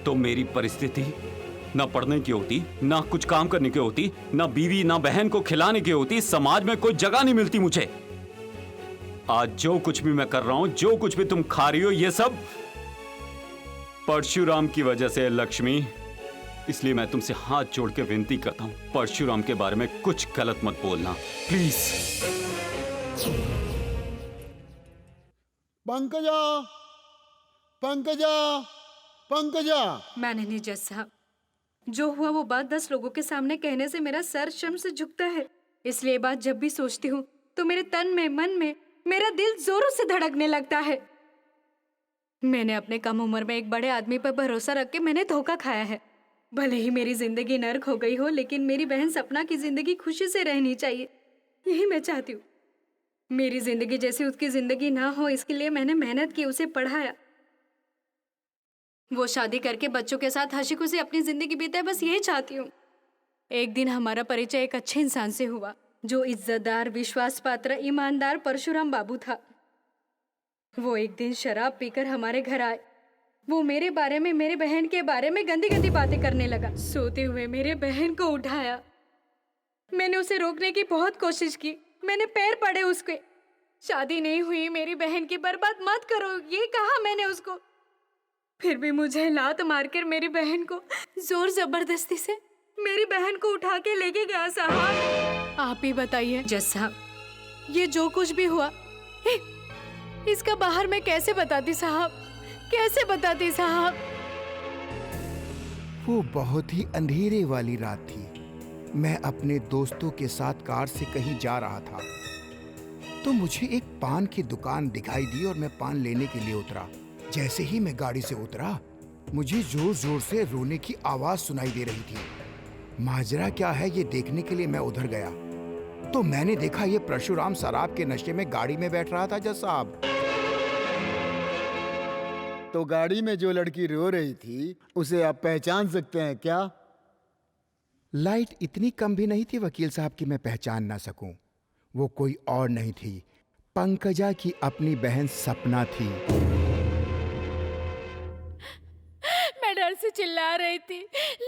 तो मेरी परिस्थिति ना पढ़ने की होती, ना कुछ काम करने की होती, ना बीवी ना बहन को खिलाने की होती, समाज में कोई जगह नहीं मिलती मुझे। आज जो कुछ भी मैं कर रहा हूं, जो कुछ भी तुम खा रही हो, ये सब परशुराम की वजह से है लक्ष्मी। इसलिए मैं तुमसे हाथ जोड़ के विनती करता हूं, परशुराम के बारे में कुछ गलत मत बोलना, प्लीज। पंकजा, पंकजा, पंकजा। मैनेजर जज साहब, जो हुआ वो बात 10 लोगों के सामने कहने से मेरा सर शर्म से झुकता है। इसलिए ये बात जब भी सोचती हूँ तो मेरे तन में, मन में मेरा दिल जोरों से धड़कने लगता है। मैंने अपने कम उम्र में एक बड़े आदमी पर भरोसा रख के मैंने धोखा खाया है। भले ही मेरी जिंदगी नर्क हो गई हो, लेकिन मेरी बहन सपना की जिंदगी खुशी से रहनी चाहिए, यही मैं चाहती हूँ। मेरी जिंदगी जैसी उसकी जिंदगी ना हो, इसके लिए मैंने मेहनत की, उसे पढ़ाया। वो शादी करके बच्चों के साथ हंसी खुशी अपनी जिंदगी बीते, बस यही चाहती हूँ। एक दिन हमारा परिचय एक अच्छे इंसान से हुआ जो इज्जतदार, विश्वास पात्र, ईमानदार परशुराम बाबू था। वो एक दिन शराब पीकर हमारे घर आए। वो मेरे बारे में, मेरे बहन के बारे में गंदी गंदी बातें करने लगा। सोते हुए मेरे बहन को उठाया। मैंने उसे रोकने की बहुत कोशिश की, मैंने पैर पड़े उसके। शादी नहीं हुई मेरी बहन की, बर्बाद मत करो, ये कहा मैंने उसको। फिर भी मुझे लात मारकर मेरी बहन को जोर जबरदस्ती से मेरी बहन को उठा के लेके गया। साहब आप ही बताइए जज साहब, ये जो कुछ भी हुआ इसका बाहर मैं कैसे बताती साहब, कैसे बताती साहब? वो बहुत ही अंधेरे वाली रात थी। मैं अपने दोस्तों के साथ कार से कहीं जा रहा था तो मुझे एक पान की दुकान दिखाई दी और मैं पान लेने के लिए उतरा। जैसे ही मैं गाड़ी से उतरा मुझे जोर जोर से रोने की आवाज सुनाई दे रही थी। माजरा क्या है ये देखने के लिए मैं उधर गया तो मैंने देखा ये परशुराम शराब के नशे में गाड़ी में बैठ रहा था। जज साहब, तो गाड़ी में जो लड़की रो रही थी उसे आप पहचान सकते हैं क्या? लाइट इतनी कम भी नहीं थी वकील साहब कि मैं पहचान ना सकूं। वो कोई और नहीं थी, पंकजा की अपनी बहन सपना थी। मैं डर से चिल्ला रही थी,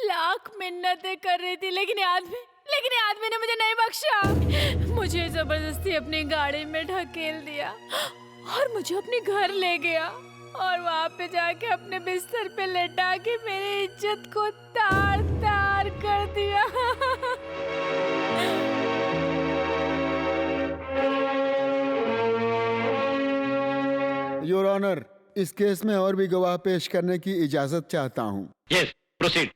लाख मिन्नतें कर रही थी, लेकिन ये आदमी ने मुझे नहीं बख्शा। मुझे जबरदस्ती अपनी गाड़ी में ढकेल दिया और मुझे अपने घर ले गया और वहां पे जाके अपने बिस्तर पे लेटा के मेरी इज्जत को तार तार कर दिया। योर ऑनर, इस केस में और भी गवाह पेश करने की इजाजत चाहता हूँ। Yes, proceed.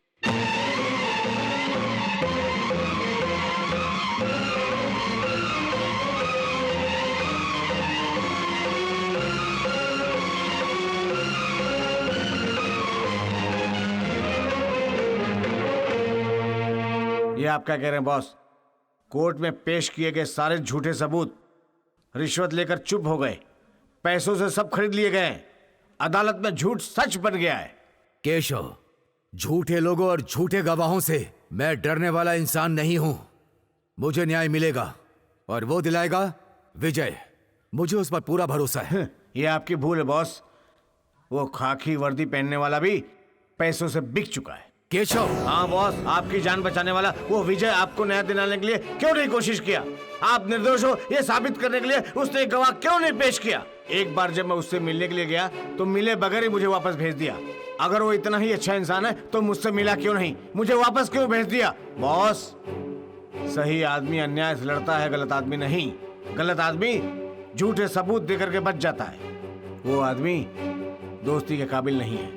ये आप क्या कह रहे हैं बॉस? कोर्ट में पेश किए गए सारे झूठे सबूत रिश्वत लेकर चुप हो गए, पैसों से सब खरीद लिए गए, अदालत में झूठ सच बन गया है। केशव, झूठे लोगों और झूठे गवाहों से मैं डरने वाला इंसान नहीं हूं। मुझे न्याय मिलेगा और वो दिलाएगा विजय। मुझे उस पर पूरा भरोसा है। ये आपकी भूल है बॉस। वो खाकी वर्दी पहनने वाला भी पैसों से बिक चुका है। केशव। हाँ बॉस, आपकी जान बचाने वाला वो विजय आपको न्याय दिलाने के लिए क्यों नहीं कोशिश किया? आप निर्दोष हो ये साबित करने के लिए उसने एक गवाह क्यों नहीं पेश किया? एक बार जब मैं उससे मिलने के लिए गया तो मिले बगैर ही मुझे वापस भेज दिया। अगर वो इतना ही अच्छा इंसान है तो मुझसे मिला क्यों नहीं, मुझे वापस क्यों भेज दिया? बॉस, सही आदमी अन्याय से लड़ता है, गलत आदमी नहीं। गलत आदमी झूठे सबूत देकर के बच जाता है। वो आदमी दोस्ती के काबिल नहीं है,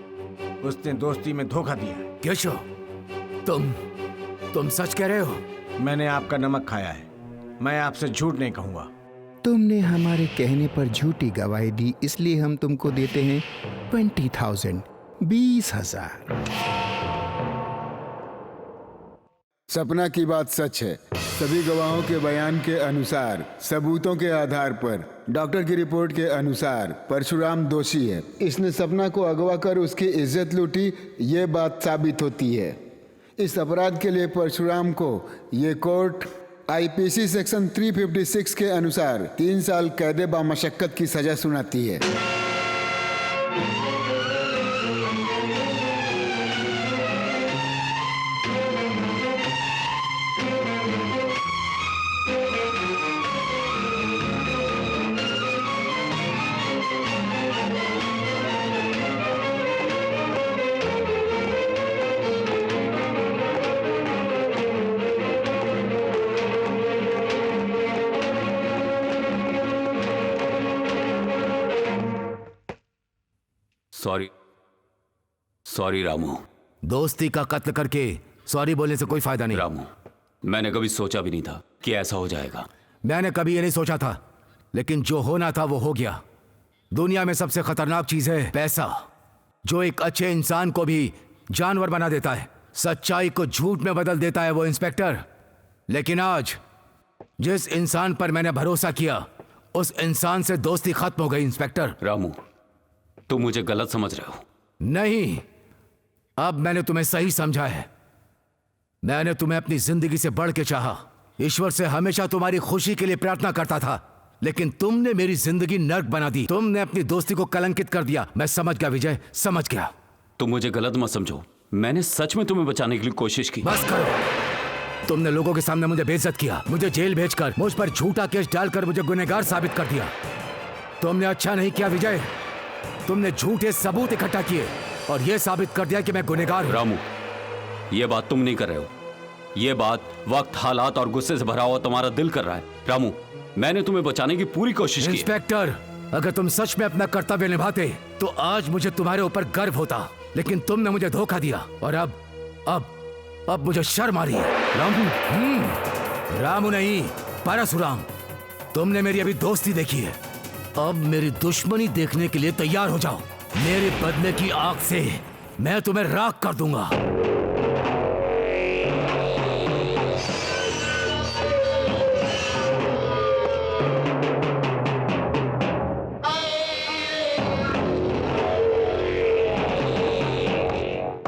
उसने दोस्ती में धोखा दिया। केशव, तुम सच कह रहे हो? मैंने आपका नमक खाया है, मैं आपसे झूठ नहीं कहूंगा। तुमने हमारे कहने पर झूठी गवाही दी, इसलिए हम तुमको देते हैं 20,000, 20,000। सपना की बात सच है। सभी गवाहों के बयान के अनुसार, सबूतों के आधार पर, डॉक्टर की रिपोर्ट के अनुसार परशुराम दोषी है। इसने सपना को अगवा कर उसकी इज्जत लूटी, ये बात साबित होती है। इस अपराध के लिए परशुराम को ये कोर्ट आईपीसी सेक्शन 356 के अनुसार 3 साल कैद बामशक्कत की सजा सुनाती है। सॉरी रामू। दोस्ती का कत्ल करके सॉरी बोलने से कोई फायदा नहीं। रामू, मैंने कभी सोचा भी नहीं था कि ऐसा हो जाएगा। मैंने कभी ये नहीं सोचा था, लेकिन जो होना था वो हो गया। दुनिया में सबसे खतरनाक चीज है पैसा, जो एक अच्छे इंसान को भी जानवर बना देता है, सच्चाई को झूठ में बदल देता है वो इंस्पेक्टर। लेकिन आज जिस इंसान पर मैंने भरोसा किया उस इंसान से दोस्ती खत्म हो गई इंस्पेक्टर। रामू, तुम मुझे गलत समझ रहे हो। नहीं, अब मैंने तुम्हें सही समझा है। मैंने तुम्हें अपनी जिंदगी से बढ़ के चाहा। ईश्वर से हमेशा तुम्हारी खुशी के लिए प्रार्थना करता था, लेकिन तुमने मेरी जिंदगी नर्क बना दी। तुमने अपनी दोस्ती को कलंकित कर दिया। मैं समझ गया विजय, समझ गया। तुम मुझे गलत मत समझो, मैंने सच में तुम्हें बचाने के लिए कोशिश की। बस करो। तुमने लोगों के सामने मुझे बेइज्जत किया, मुझे जेल भेजकर मुझ पर झूठा केस डालकर मुझे गुनहगार साबित कर दिया। तुमने अच्छा नहीं किया विजय। तुमने झूठे सबूत इकट्ठा किए और यह साबित कर दिया कि मैं गुनहगार हूं। रामू, ये बात तुम नहीं कर रहे हो, ये बात वक्त, हालात और गुस्से से भरा हुआ तुम्हारा दिल कर रहा है। रामू, मैंने तुम्हें बचाने की पूरी कोशिश की। इंस्पेक्टर, अगर तुम सच में अपना कर्तव्य निभाते तो आज मुझे तुम्हारे ऊपर गर्व होता, लेकिन तुमने मुझे धोखा दिया और अब मुझे शर्म आ रही है। रामू, रामू नहीं, परशुराम, तुमने मेरी अभी दोस्ती देखी है, अब मेरी दुश्मनी देखने के लिए तैयार हो जाओ। मेरे बदले की आग से मैं तुम्हें राख कर दूंगा।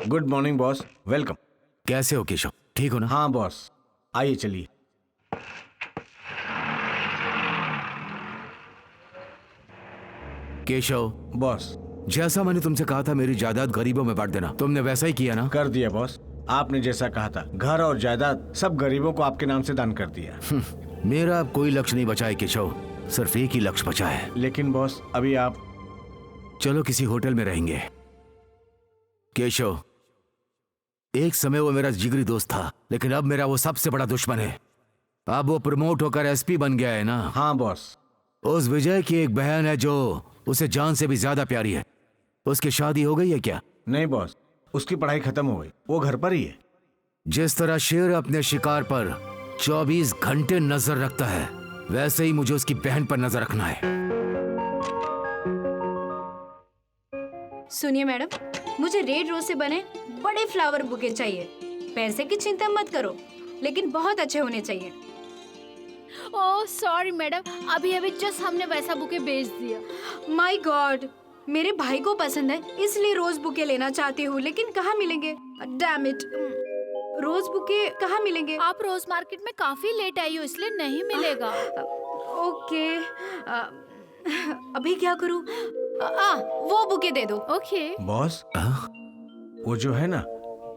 Good morning boss, welcome. कैसे हो केशव, ठीक हो ना? हाँ बॉस, आइए चलिए। केशव बॉस, जैसा मैंने तुमसे कहा था मेरी जायदाद गरीबों में बांट देना, तुमने वैसा ही किया ना? कर दिया बॉस, आपने जैसा कहा था। घर और जायदाद सब गरीबों को आपके नाम से दान कर दिया। मेरा अब कोई लक्ष्य नहीं बचा है केशव, सिर्फ एक ही लक्ष्य बचा है। लेकिन बॉस, अभी आप चलो किसी होटल में रहेंगे। केशव, एक समय वो मेरा जिगरी दोस्त था, लेकिन अब मेरा वो सबसे बड़ा दुश्मन है। अब वो प्रमोट होकर एसपी बन गया है ना? हाँ बॉस। उस विजय की एक बहन है जो उसे जान से भी ज्यादा प्यारी है। उसकी शादी हो गई है क्या? नहीं बॉस, उसकी पढ़ाई खत्म हो गई, वो घर पर ही है। जिस तरह शेर अपने शिकार पर 24 घंटे नजर रखता है, वैसे ही मुझे उसकी बहन पर नजर रखना है। सुनिए मैडम, मुझे रेड रोज से बने बड़े फ्लावर बुके चाहिए। पैसे की चिंता मत करो, लेकिन बहुत अच्छे होने चाहिए। ओह सॉरी मैडम, अभी अभी जस्ट हमने वैसा बुके भेज दिया। माय गॉड, मेरे भाई को पसंद है इसलिए रोज बुके लेना चाहती हूँ, लेकिन कहाँ मिलेंगे? डैम इट, रोज बुके कहाँ मिलेंगे? आप रोज मार्केट में काफी लेट आई हो, इसलिए नहीं मिलेगा। ओके, अभी क्या करूँ? वो बुके दे दो। ओके बॉस, वो जो है ना,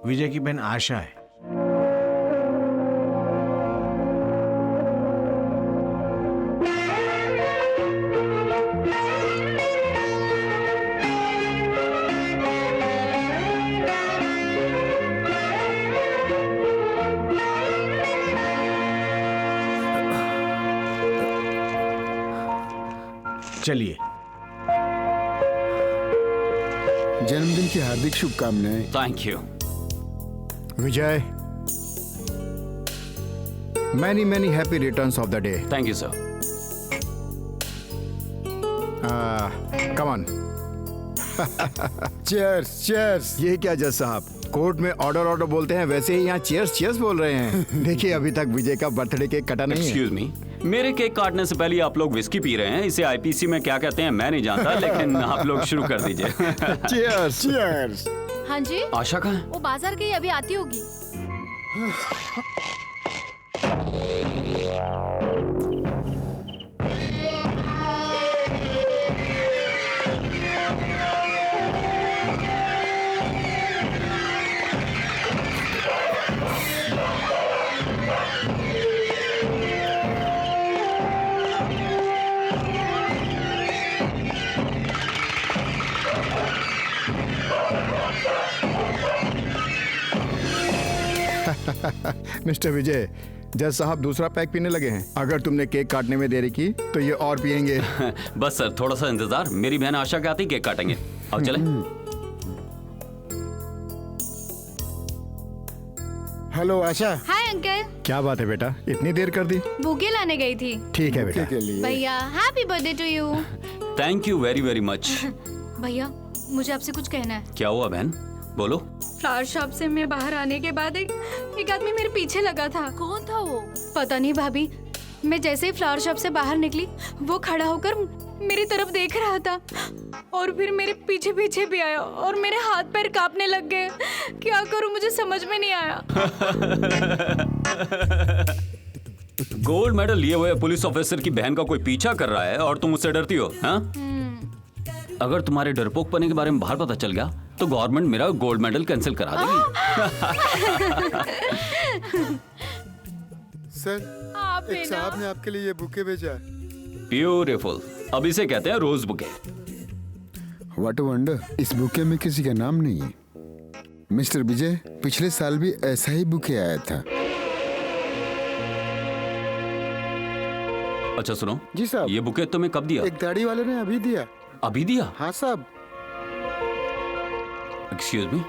विजय की बहन आशा है। चलिए। जन्मदिन की हार्दिक शुभकामनाएं। Thank you Vijay, many happy returns of the day. Thank you sir. Come on. Cheers cheers. ये क्या जज साहब, कोर्ट में ऑर्डर बोलते हैं, वैसे ही यहाँ चीयर्स बोल रहे हैं। देखिए, अभी तक विजय का बर्थडे केक कटा नहीं है। एक्सक्यूज मी, मेरे केक काटने से पहले आप लोग विस्की पी रहे हैं। इसे आईपीसी में क्या कहते हैं मैं नहीं जानता, लेकिन आप लोग शुरू कर दीजिए। Cheers cheers. हाँ जी, आशा कहाँ है? वो बाजार गई, अभी आती होगी। मिस्टर विजय, जज साहब दूसरा पैक पीने लगे हैं। अगर तुमने केक काटने में देरी की तो ये और पियेंगे। बस सर, थोड़ा सा इंतजार, मेरी बहन आशा के आते ही केक काटेंगे। अब चले। हेलो आशा। Hi uncle. क्या बात है बेटा, इतनी देर कर दी? बुके लाने गई थी। ठीक है बेटा। के लिए भैया happy birthday to you. Thank you very very much. भैया, मुझे आपसे कुछ कहना है। क्या हुआ बहन, बोलो। फ्लावर शॉप से मैं बाहर आने के बाद एक आदमी मेरे पीछे लगा था। कौन था वो? पता नहीं भाभी, मैं जैसे ही फ्लावर शॉप से बाहर निकली वो खड़ा होकर मेरी तरफ देख रहा था और फिर मेरे पीछे पीछे भी आया और मेरे हाथ पैर कांपने लग गए। क्या करूं मुझे समझ में नहीं आया। गोल्ड मेडल लिए हुए पुलिस ऑफिसर की बहन का कोई पीछा कर रहा है और तुम उससे डरती हो? हाँ? अगर तुम्हारे डरपोकपने के बारे में बाहर पता चल गया तो गवर्नमेंट मेरा गोल्ड मेडल कैंसिल करा देगी। सर, एक साहब ने आपके लिए ये बुके भेजा। ब्यूटीफुल। अब इसे कहते हैं रोज बुके। व्हाट अ वंडर, इस बुके में किसी का नाम नहीं है। मिस्टर विजय, पिछले साल भी ऐसा ही बुके आया था। अच्छा सुनो जी साहब। ये बुके तुम्हें कब दिया? एक दाढ़ी वाले ने अभी दिया। अभी दिया? हाँ साहब। Excuse me.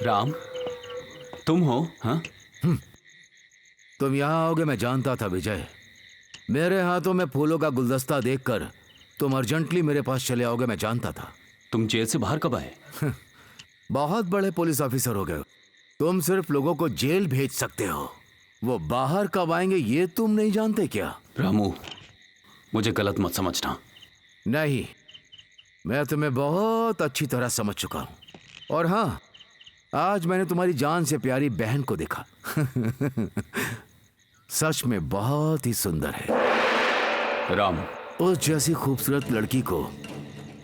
राम, तुम हो? हाँ? तुम यहाँ आओगे मैं जानता था विजय। मेरे हाथों में फूलों का गुलदस्ता देखकर तुम अर्जेंटली मेरे पास चले आओगे मैं जानता था। तुम जेल से बाहर कब आए? बहुत बड़े पुलिस ऑफिसर हो गए। तुम सिर्फ लोगों को जेल भेज सकते हो, वो बाहर कब आएंगे ये तुम नहीं जानते क्या? रामू, मुझे गलत मत समझना। नहीं, मैं तुम्हें बहुत अच्छी तरह समझ चुका हूं। और हाँ, आज मैंने तुम्हारी जान से प्यारी बहन को देखा। सच में बहुत ही सुंदर है। राम, उस जैसी खूबसूरत लड़की को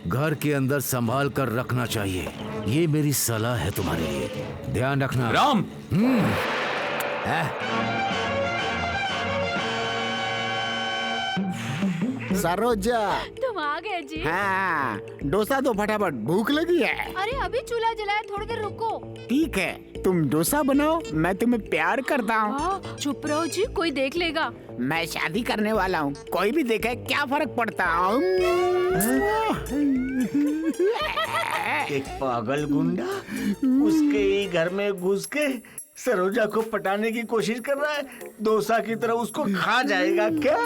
घर के अंदर संभाल कर रखना चाहिए। ये मेरी सलाह है तुम्हारे लिए, ध्यान रखना। राम। सरोजा, तुम आ गए जी। हाँ, डोसा दो फटाफट, भूख लगी है। अरे अभी चूल्हा जलाया, थोड़ी देर रुको। ठीक है, तुम डोसा बनाओ, मैं तुम्हें प्यार करता हूँ। चुप रहो जी, कोई देख लेगा। मैं शादी करने वाला हूँ, कोई भी देखे क्या फर्क पड़ता। एक पागल गुंडा उसके ही घर में घुस के सरोजा को पटाने की कोशिश कर रहा है। डोसा की तरह उसको खा जाएगा क्या?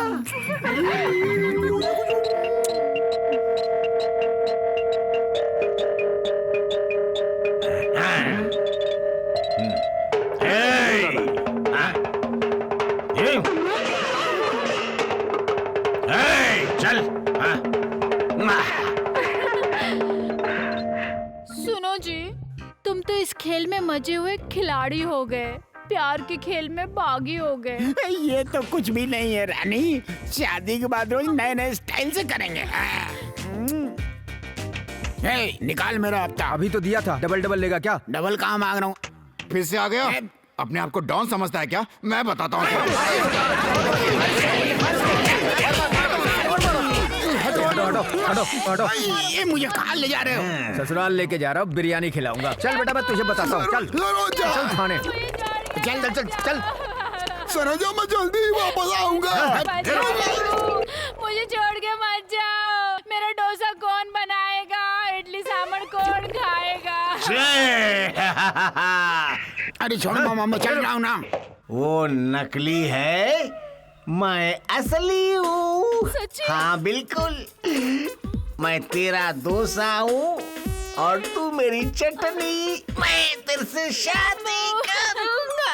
चल। सुनो जी, तुम तो इस खेल में मजे हुए खिलाड़ी हो गए, प्यार के खेल में बागी हो गए। ये तो कुछ भी नहीं है रानी, शादी के बाद रोज नए नए स्टाइल से करेंगे। निकाल मेरा हफ्ता। अभी तो दिया था, डबल डबल लेगा क्या? डबल कहाँ मांग रहा हूँ? फिर से आ गया? अपने आप को डॉन समझता है क्या? मैं बताता हूँ। हटो। ये मुझे कहाँ ले जा रहे हो? ससुराल लेके जा रहा हूँ, बिरयानी खिलाऊंगा। चल बेटा, मैं तुझे बताता हूँ। चल चल खाने। चल। सरोजा, मैं जल्दी ही वापस आऊंगा। मुझे छोड़ के मत जाओ। मेरा डोसा कौन बनाएगा? इडली सांभर कौन खाएगा? अरे छोड़ मामा, मैं चल रहा हूँ ना। वो नकली है, मैं असली हूँ। हाँ बिल्कुल, मैं तेरा डोसा हूँ और तू मेरी चटनी। मैं तेरे से शादी करूँगा।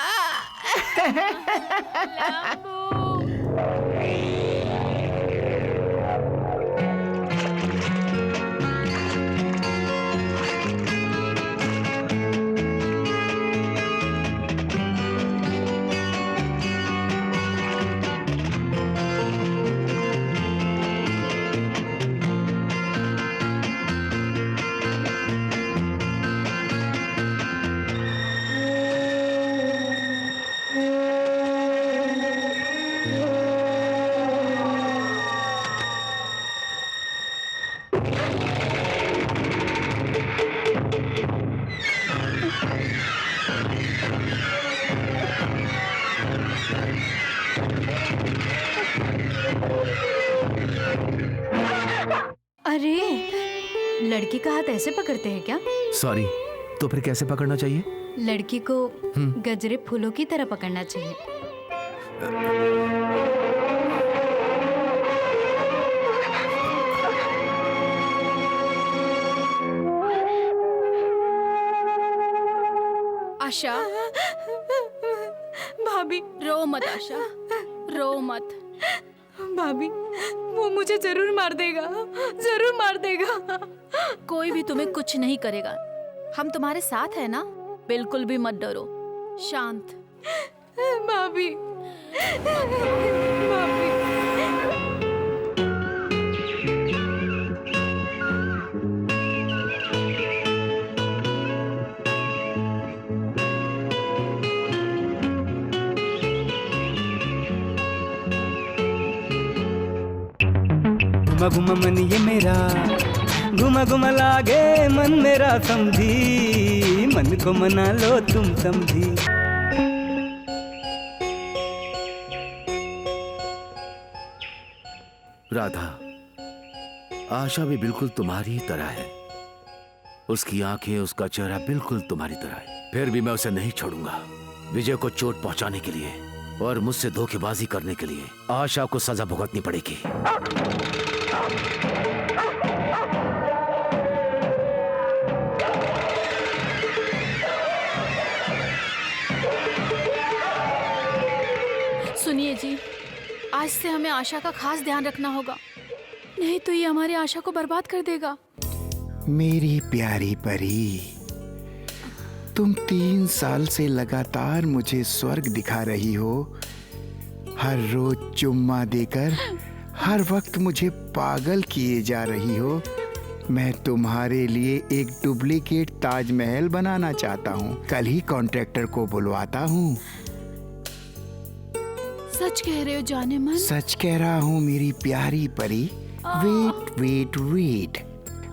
अरे, लड़की का हाथ ऐसे पकड़ते हैं क्या? सॉरी, तो फिर कैसे पकड़ना चाहिए? लड़की को गजरे फूलों की तरह पकड़ना चाहिए। आशा, भाभी रो मत आशा, रो मत। भाभी वो मुझे जरूर मार देगा, जरूर मार देगा। कोई भी तुम्हें कुछ नहीं करेगा, हम तुम्हारे साथ है ना, बिल्कुल भी मत डरो, शांत। भाभी भाभी घुमा घुमा मन ये मेरा, घुमा घुमा लागे मन मेरा, समझी मन को मना लो तुम समझी। राधा, आशा भी बिल्कुल तुम्हारी ही तरह है। उसकी आंखें, उसका चेहरा बिल्कुल तुम्हारी तरह है। फिर भी मैं उसे नहीं छोड़ूंगा। विजय को चोट पहुंचाने के लिए और मुझसे धोखेबाजी करने के लिए आशा को सजा भुगतनी पड़ेगी। सुनिए जी, आज से हमें आशा का खास ध्यान रखना होगा, नहीं तो ये हमारी आशा को बर्बाद कर देगा। मेरी प्यारी परी, तुम 3 साल से लगातार मुझे स्वर्ग दिखा रही हो। हर रोज चुम्मा देकर हर वक्त मुझे पागल किए जा रही हो। मैं तुम्हारे लिए एक डुप्लीकेट ताजमहल बनाना चाहता हूँ। कल ही कॉन्ट्रैक्टर को बुलवाता हूँ। सच कह रहे हो जाने मन? सच कह रहा हूँ मेरी प्यारी परी। वेट वेट वेट,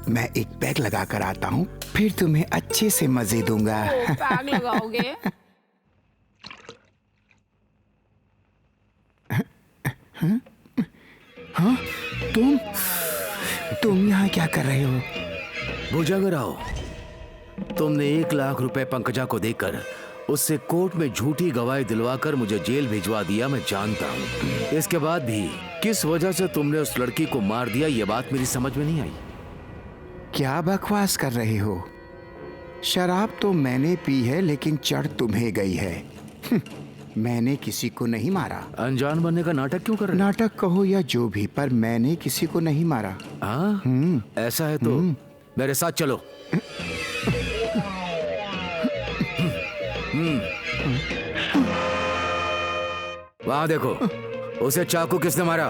मैं एक पैक लगा कर आता हूँ, फिर तुम्हें अच्छे से मजे दूंगा। पैक लगाओगे? हाँ, तुम यहाँ क्या कर रहे हो? भुजंगराव, तुमने 1 लाख रुपए पंकजा को देकर उससे कोर्ट में झूठी गवाही दिलवाकर मुझे जेल भिजवा दिया, मैं जानता हूँ। इसके बाद भी किस वजह से तुमने उस लड़की को मार दिया, ये बात मेरी समझ में नहीं आई। क्या बकवास कर रहे हो? शराब तो मैंने पी है, लेकिन चढ़ तुम्हें गई है। मैंने किसी को नहीं मारा। अनजान बनने का नाटक क्यों कर रहे? नाटक कहो या जो भी, पर मैंने किसी को नहीं मारा। हाँ, ऐसा है तो मेरे साथ चलो। वहां देखो, उसे चाकू किसने मारा?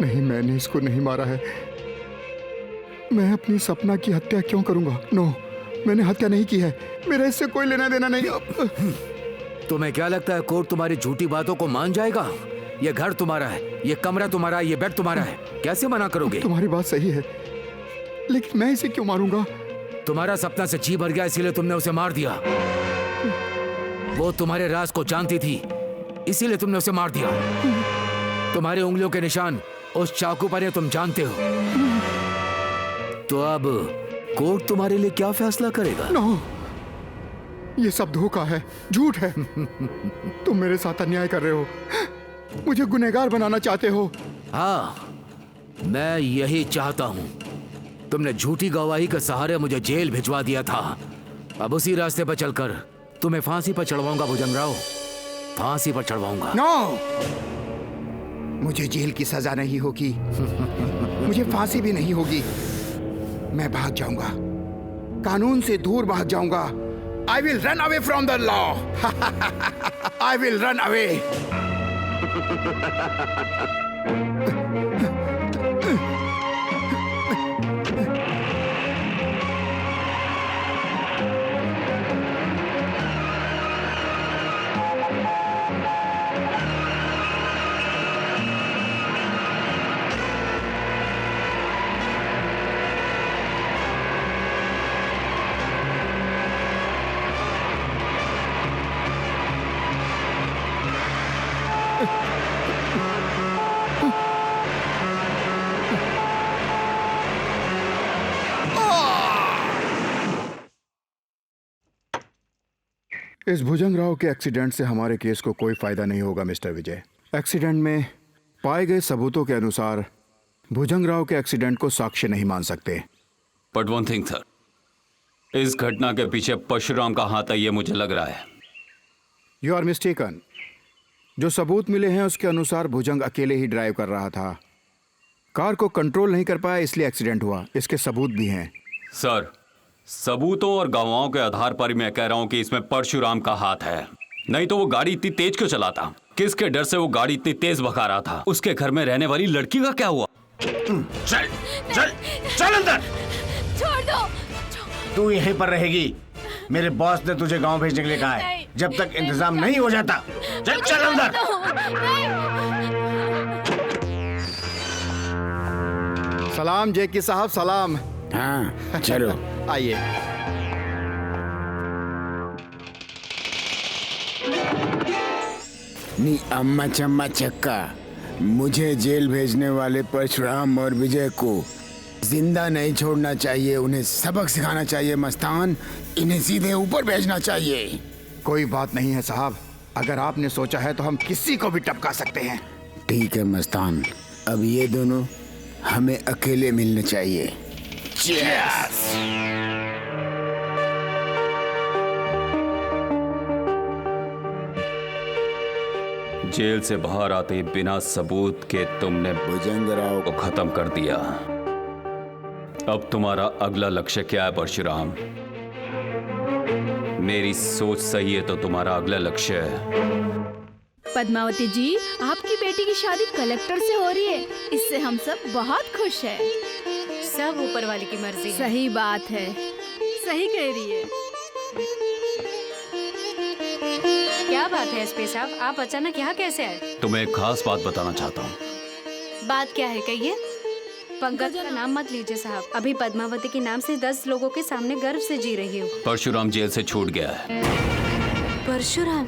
नहीं, मैंने इसको नहीं मारा है। मैं अपनी सपना की हत्या क्यों करूंगा? नो, मैंने हत्या नहीं की है। मेरा इससे कोई लेना देना नहीं। तुम्हें क्या लगता है कोर्ट तुम्हारी झूठी बातों को मान जाएगा? ये घर तुम्हारा है, ये कमरा तुम्हारा है, ये बेड तुम्हारा है, कैसे मना करोगे? तुम्हारी बात सही है, लेकिन मैं इसे क्यों मारूंगा? तुम्हारा सपना से जी भर गया, इसीलिए तुमने उसे मार दिया। वो तुम्हारे राज को जानती थी, इसीलिए तुमने उसे मार दिया। तुम्हारी उंगलियों के निशान उस चाकू पर है, तुम जानते हो। तो अब कोर्ट तुम्हारे लिए क्या फैसला करेगा? नो, ये सब धोखा है, झूठ है। तुम मेरे साथ अन्याय कर रहे हो, मुझे गुनहगार बनाना चाहते हो। हाँ, मैं यही चाहता हूँ। तुमने झूठी गवाही के सहारे मुझे जेल भिजवा दिया था। अब उसी रास्ते पर चलकर तुम्हें फांसी पर चढ़वाऊंगा भुजंगराव, फांसी पर चढ़वाऊंगा। नो, मुझे जेल की सजा नहीं होगी, मुझे फांसी भी नहीं होगी। मैं भाग जाऊंगा, कानून से दूर भाग जाऊंगा। I will run away from the law. I will run away. इस भुजंगराव के एक्सीडेंट से हमारे केस को कोई फायदा नहीं होगा मिस्टर विजय। एक्सीडेंट में पाए गए सबूतों के अनुसार भुजंग राव के एक्सीडेंट को साक्ष्य नहीं मान सकते। बट वन थिंग सर, इस घटना के पीछे परशुराम का हाथ है, ये मुझे लग रहा है। You are mistaken. जो सबूत मिले हैं उसके अनुसार भुजंग अकेले ही ड्राइव कर रहा था। कार को कंट्रोल नहीं कर पाया इसलिए एक्सीडेंट हुआ। इसके सबूत भी हैं। सर, सबूतों और गवाहों के आधार पर मैं कह रहा हूं कि इसमें परशुराम का हाथ है। नहीं तो वो गाड़ी इतनी तेज क्यों चलाता? किसके डर से वो गाड़ी इतनी तेज भगा रहा था? उसके घर में रहने वाली लड़की का क्या हुआ? चल चल चल अंदर। छोड़ दो। तू यहीं पर रहेगी। मेरे बॉस ने तुझे गांव भेजने के लिए कहा है। जब तक इंतजाम नहीं हो जाता चल चल अंदर। सलाम जेकी साहब, सलाम। हाँ चलो। आइए। नी अम्मा चम्मा चक्का, मुझे जेल भेजने वाले परशुराम और विजय को जिंदा नहीं छोड़ना चाहिए। उन्हें सबक सिखाना चाहिए मस्तान। इन्हें सीधे ऊपर भेजना चाहिए। कोई बात नहीं है साहब, अगर आपने सोचा है तो हम किसी को भी टपका सकते हैं। ठीक है मस्तान, अब ये दोनों हमें अकेले मिलने चाहिए। Cheers! जेल से बाहर आते ही बिना सबूत के तुमने भुजंग राव को खत्म कर दिया। अब तुम्हारा अगला लक्ष्य क्या है परशुराम? मेरी सोच सही है तो तुम्हारा अगला लक्ष्य है। पद्मावती जी, आपकी बेटी की शादी कलेक्टर से हो रही है, इससे हम सब बहुत खुश हैं। सब ऊपर वाले की मर्जी है। सही बात है, सही कह रही है। क्या बात है एसपी साहब, आप अचानक यहाँ कैसे आए? तुम्हें एक खास बात बताना चाहता हूँ। बात क्या है कहिए। पंकज का नाम मत लीजिए साहब। अभी पद्मावती के नाम से 10 लोगों के सामने गर्व से जी रही हूँ। परशुराम जेल से छूट गया है। परशुराम?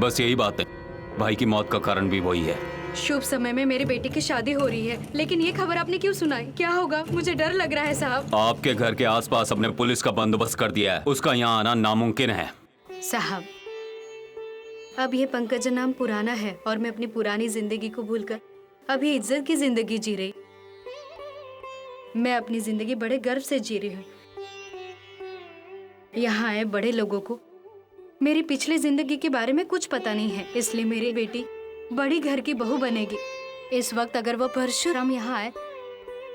बस यही बात है। भाई की मौत का कारण भी वही है। शुभ समय में मेरी बेटी की शादी हो रही है, लेकिन ये खबर आपने क्यों सुनाई? क्या होगा? मुझे डर लग रहा है साहब। आपके घर के आसपास अपने पुलिस का बंदोबस्त कर दिया है। उसका यहाँ आना नामुमकिन है। साहब, अब ये पंकज नाम पुराना है और मैं अपनी पुरानी जिंदगी को भूलकर अभी इज्जत की जिंदगी जी रही। मैं अपनी जिंदगी बड़े गर्व से जी रही हूँ। यहाँ आए बड़े लोगों को मेरी पिछली जिंदगी के बारे में कुछ पता नहीं है, इसलिए मेरी बेटी बड़ी घर की बहू बनेगी। इस वक्त अगर वो परशुराम यहाँ आए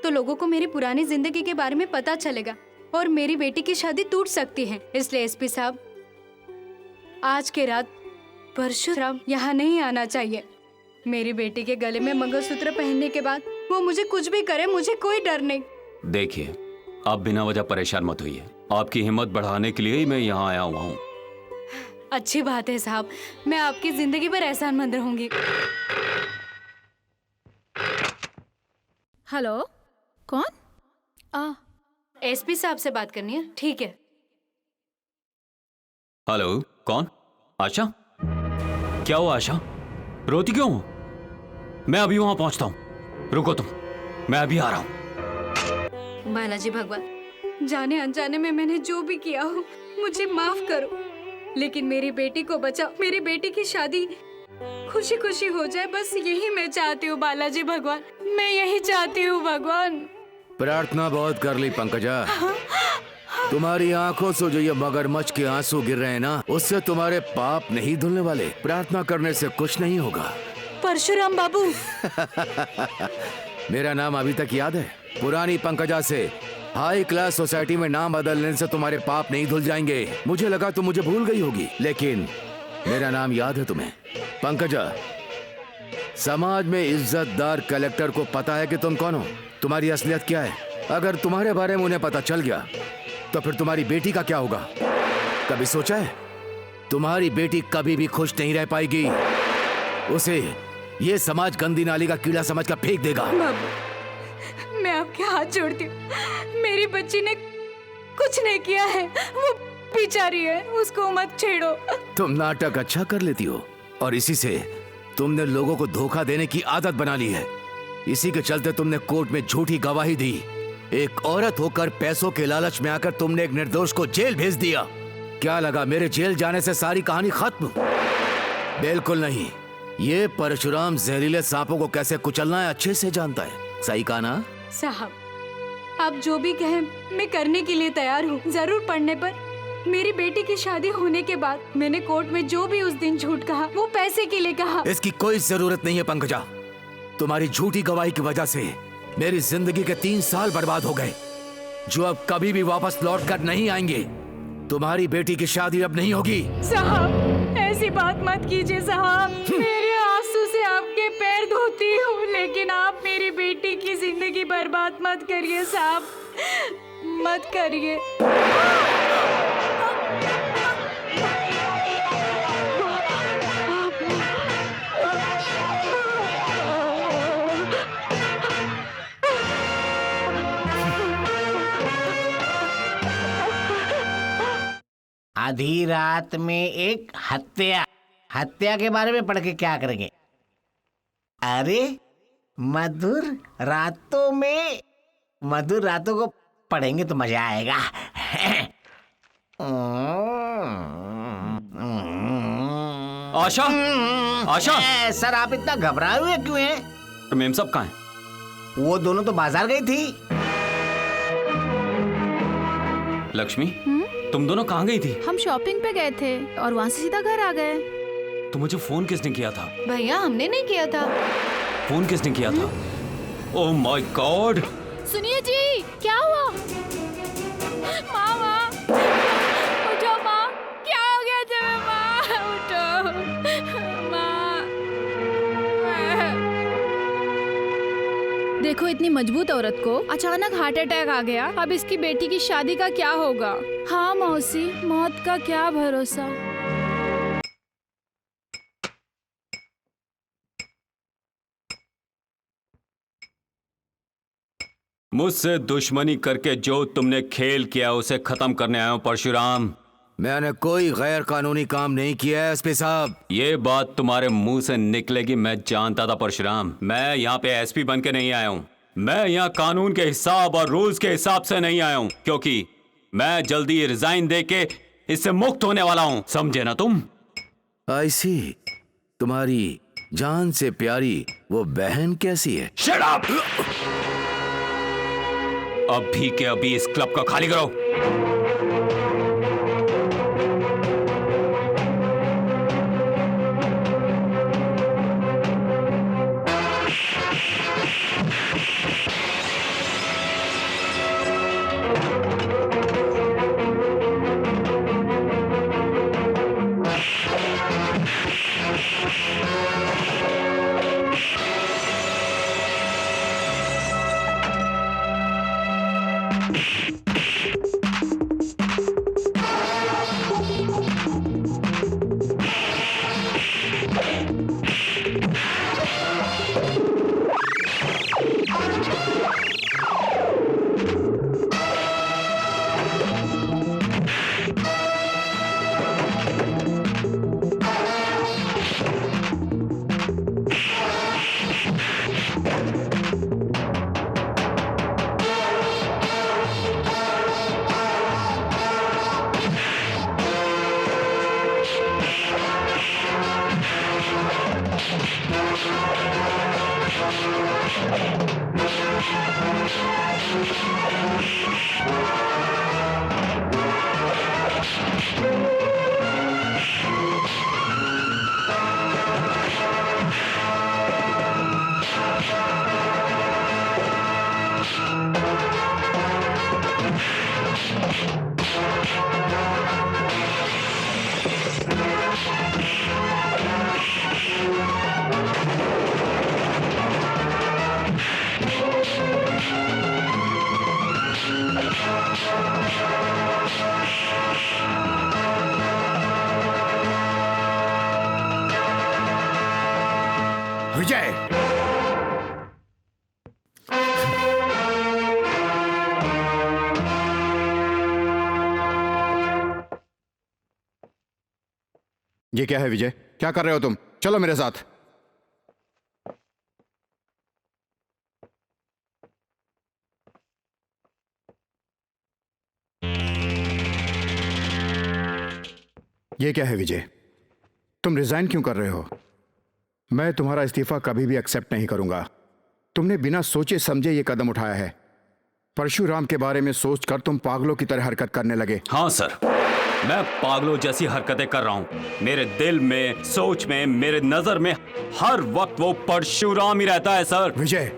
तो लोगों को मेरी पुरानी जिंदगी के बारे में पता चलेगा और मेरी बेटी की शादी टूट सकती है। इसलिए एसपी साहब, आज के रात परशुराम यहाँ नहीं आना चाहिए। मेरी बेटी के गले में मंगलसूत्र पहनने के बाद वो मुझे कुछ भी करे, मुझे कोई डर नहीं। देखिए, आप बिना वजह परेशान मत होइए। आपकी हिम्मत बढ़ाने के लिए ही मैं यहाँ आया हुआ हूँ। अच्छी बात है साहब, मैं आपकी जिंदगी पर एहसानमंद रहूंगी। हेलो, कौन? एसपी साहब से बात करनी है। ठीक है। हेलो, कौन? आशा? क्या हुआ आशा? रोती क्यों हो? मैं अभी वहां पहुंचता हूँ। रुको तुम, मैं अभी आ रहा हूँ। बालाजी भगवान, जाने अनजाने में मैंने जो भी किया हो मुझे माफ करो, लेकिन मेरी बेटी को बचाओ। मेरी बेटी की शादी खुशी खुशी हो जाए, बस यही मैं चाहती हूँ बालाजी भगवान। मैं यही चाहती हूँ भगवान। प्रार्थना बहुत कर ली पंकजा। तुम्हारी आंखों से जो ये मगरमच्छ के आंसू गिर रहे हैं ना, उससे तुम्हारे पाप नहीं धुलने वाले। प्रार्थना करने से कुछ नहीं होगा। परशुराम बाबू। मेरा नाम अभी तक याद है। पुरानी पंकजा से हाई क्लास सोसाइटी में नाम बदलने से तुम्हारे पाप नहीं धुल जाएंगे। मुझे लगा तुम मुझे भूल गई होगी, लेकिन मेरा नाम याद है तुम्हें। पंकजा, समाज में इज्जतदार कलेक्टर को पता है कि तुम कौन हो, तुम्हारी असलियत क्या है। अगर तुम्हारे बारे में उन्हें पता चल गया तो फिर तुम्हारी बेटी का क्या होगा? कभी सोचा है? तुम्हारी बेटी कभी भी खुश नहीं रह पाएगी। उसे ये समाज गंदी नाली का कीड़ा समझकर फेंक देगा। बाबू, मैं आपके हाथ जोड़ती हूँ। मेरी बच्ची ने कुछ नहीं किया है, वो बेचारी है, उसको मत छेड़ो। तुम नाटक अच्छा कर लेती हो और इसी से तुमने लोगों को धोखा देने की आदत बना ली है। इसी के चलते तुमने कोर्ट में झूठी गवाही दी। एक औरत होकर पैसों के लालच में आकर तुमने एक निर्दोष को जेल भेज दिया। क्या लगा मेरे जेल जाने से सारी कहानी खत्म? बिल्कुल नहीं। ये परशुराम जहरीले सांपों को कैसे कुचलना है अच्छे से जानता है। सही कहा ना? साहब, आप जो भी कहें मैं करने के लिए तैयार हूँ। जरूर पढ़ने पर मेरी बेटी की शादी होने के बाद मैंने कोर्ट में जो भी उस दिन झूठ कहा वो पैसे के लिए कहा। इसकी कोई जरूरत नहीं है पंकजा। तुम्हारी झूठी गवाही की वजह से मेरी जिंदगी के 3 साल बर्बाद हो गए, जो अब कभी भी वापस लौट कर नहीं आएंगे। तुम्हारी बेटी की शादी अब नहीं होगी। साहब, ऐसी बात मत कीजिए साहब। मेरे आंसू से आपके पैर धोती हूँ, लेकिन आप मेरी बेटी की जिंदगी बर्बाद मत करिए साहब, मत करिए। आधी रात में एक हत्या के बारे में पढ़ के क्या करेंगे? अरे मधुर रातों को पढ़ेंगे तो मजा आएगा। आशा, आशा, सर आप इतना घबराए हुए क्यों हैं? मेम साहब कहाँ हैं? वो दोनों तो बाजार गई थी। लक्ष्मी, तुम दोनों कहाँ गई थी? हम शॉपिंग पे गए थे और वहाँ से सीधा घर आ गए। तो मुझे फोन किसने किया था? भैया, हमने नहीं किया था। फोन किसने किया था? Oh my God! सुनिए जी, क्या हुआ? माँ, उठो माँ, क्या हो गया तुम्हें माँ? उठो माँ। देखो, इतनी मजबूत औरत को अचानक हार्ट अटैक आ गया। अब इसकी बेटी की शादी का क्या होगा? हाँ मौसी, मौत का क्या भरोसा। मुझसे दुश्मनी करके जो तुमने खेल किया उसे खत्म करने आया हूं परशुराम। मैंने कोई गैर कानूनी काम नहीं किया है एसपी साहब। ये बात तुम्हारे मुंह से निकलेगी, मैं जानता था परशुराम। मैं यहाँ पे एसपी बन के नहीं आया हूँ। मैं यहाँ कानून के हिसाब और रूल्स के हिसाब से नहीं आया हूँ, क्योंकि मैं जल्दी रिजाइन दे के इससे मुक्त होने वाला हूँ, समझे ना तुम? ऐसी तुम्हारी जान से प्यारी वो बहन कैसी है? Shut up! अभी के अभी इस क्लब को खाली करो। विजय, ये क्या है विजय? क्या कर रहे हो तुम? चलो मेरे साथ। ये क्या है विजय? तुम रिजाइन क्यों कर रहे हो? मैं तुम्हारा इस्तीफा कभी भी एक्सेप्ट नहीं करूंगा। तुमने बिना सोचे समझे ये कदम उठाया है। परशुराम के बारे में सोचकर तुम पागलों की तरह हरकत करने लगे। हाँ सर, मैं पागलों जैसी हरकतें कर रहा हूँ। मेरे दिल में, सोच में, मेरे नजर में हर वक्त वो परशुराम ही रहता है सर। विजय,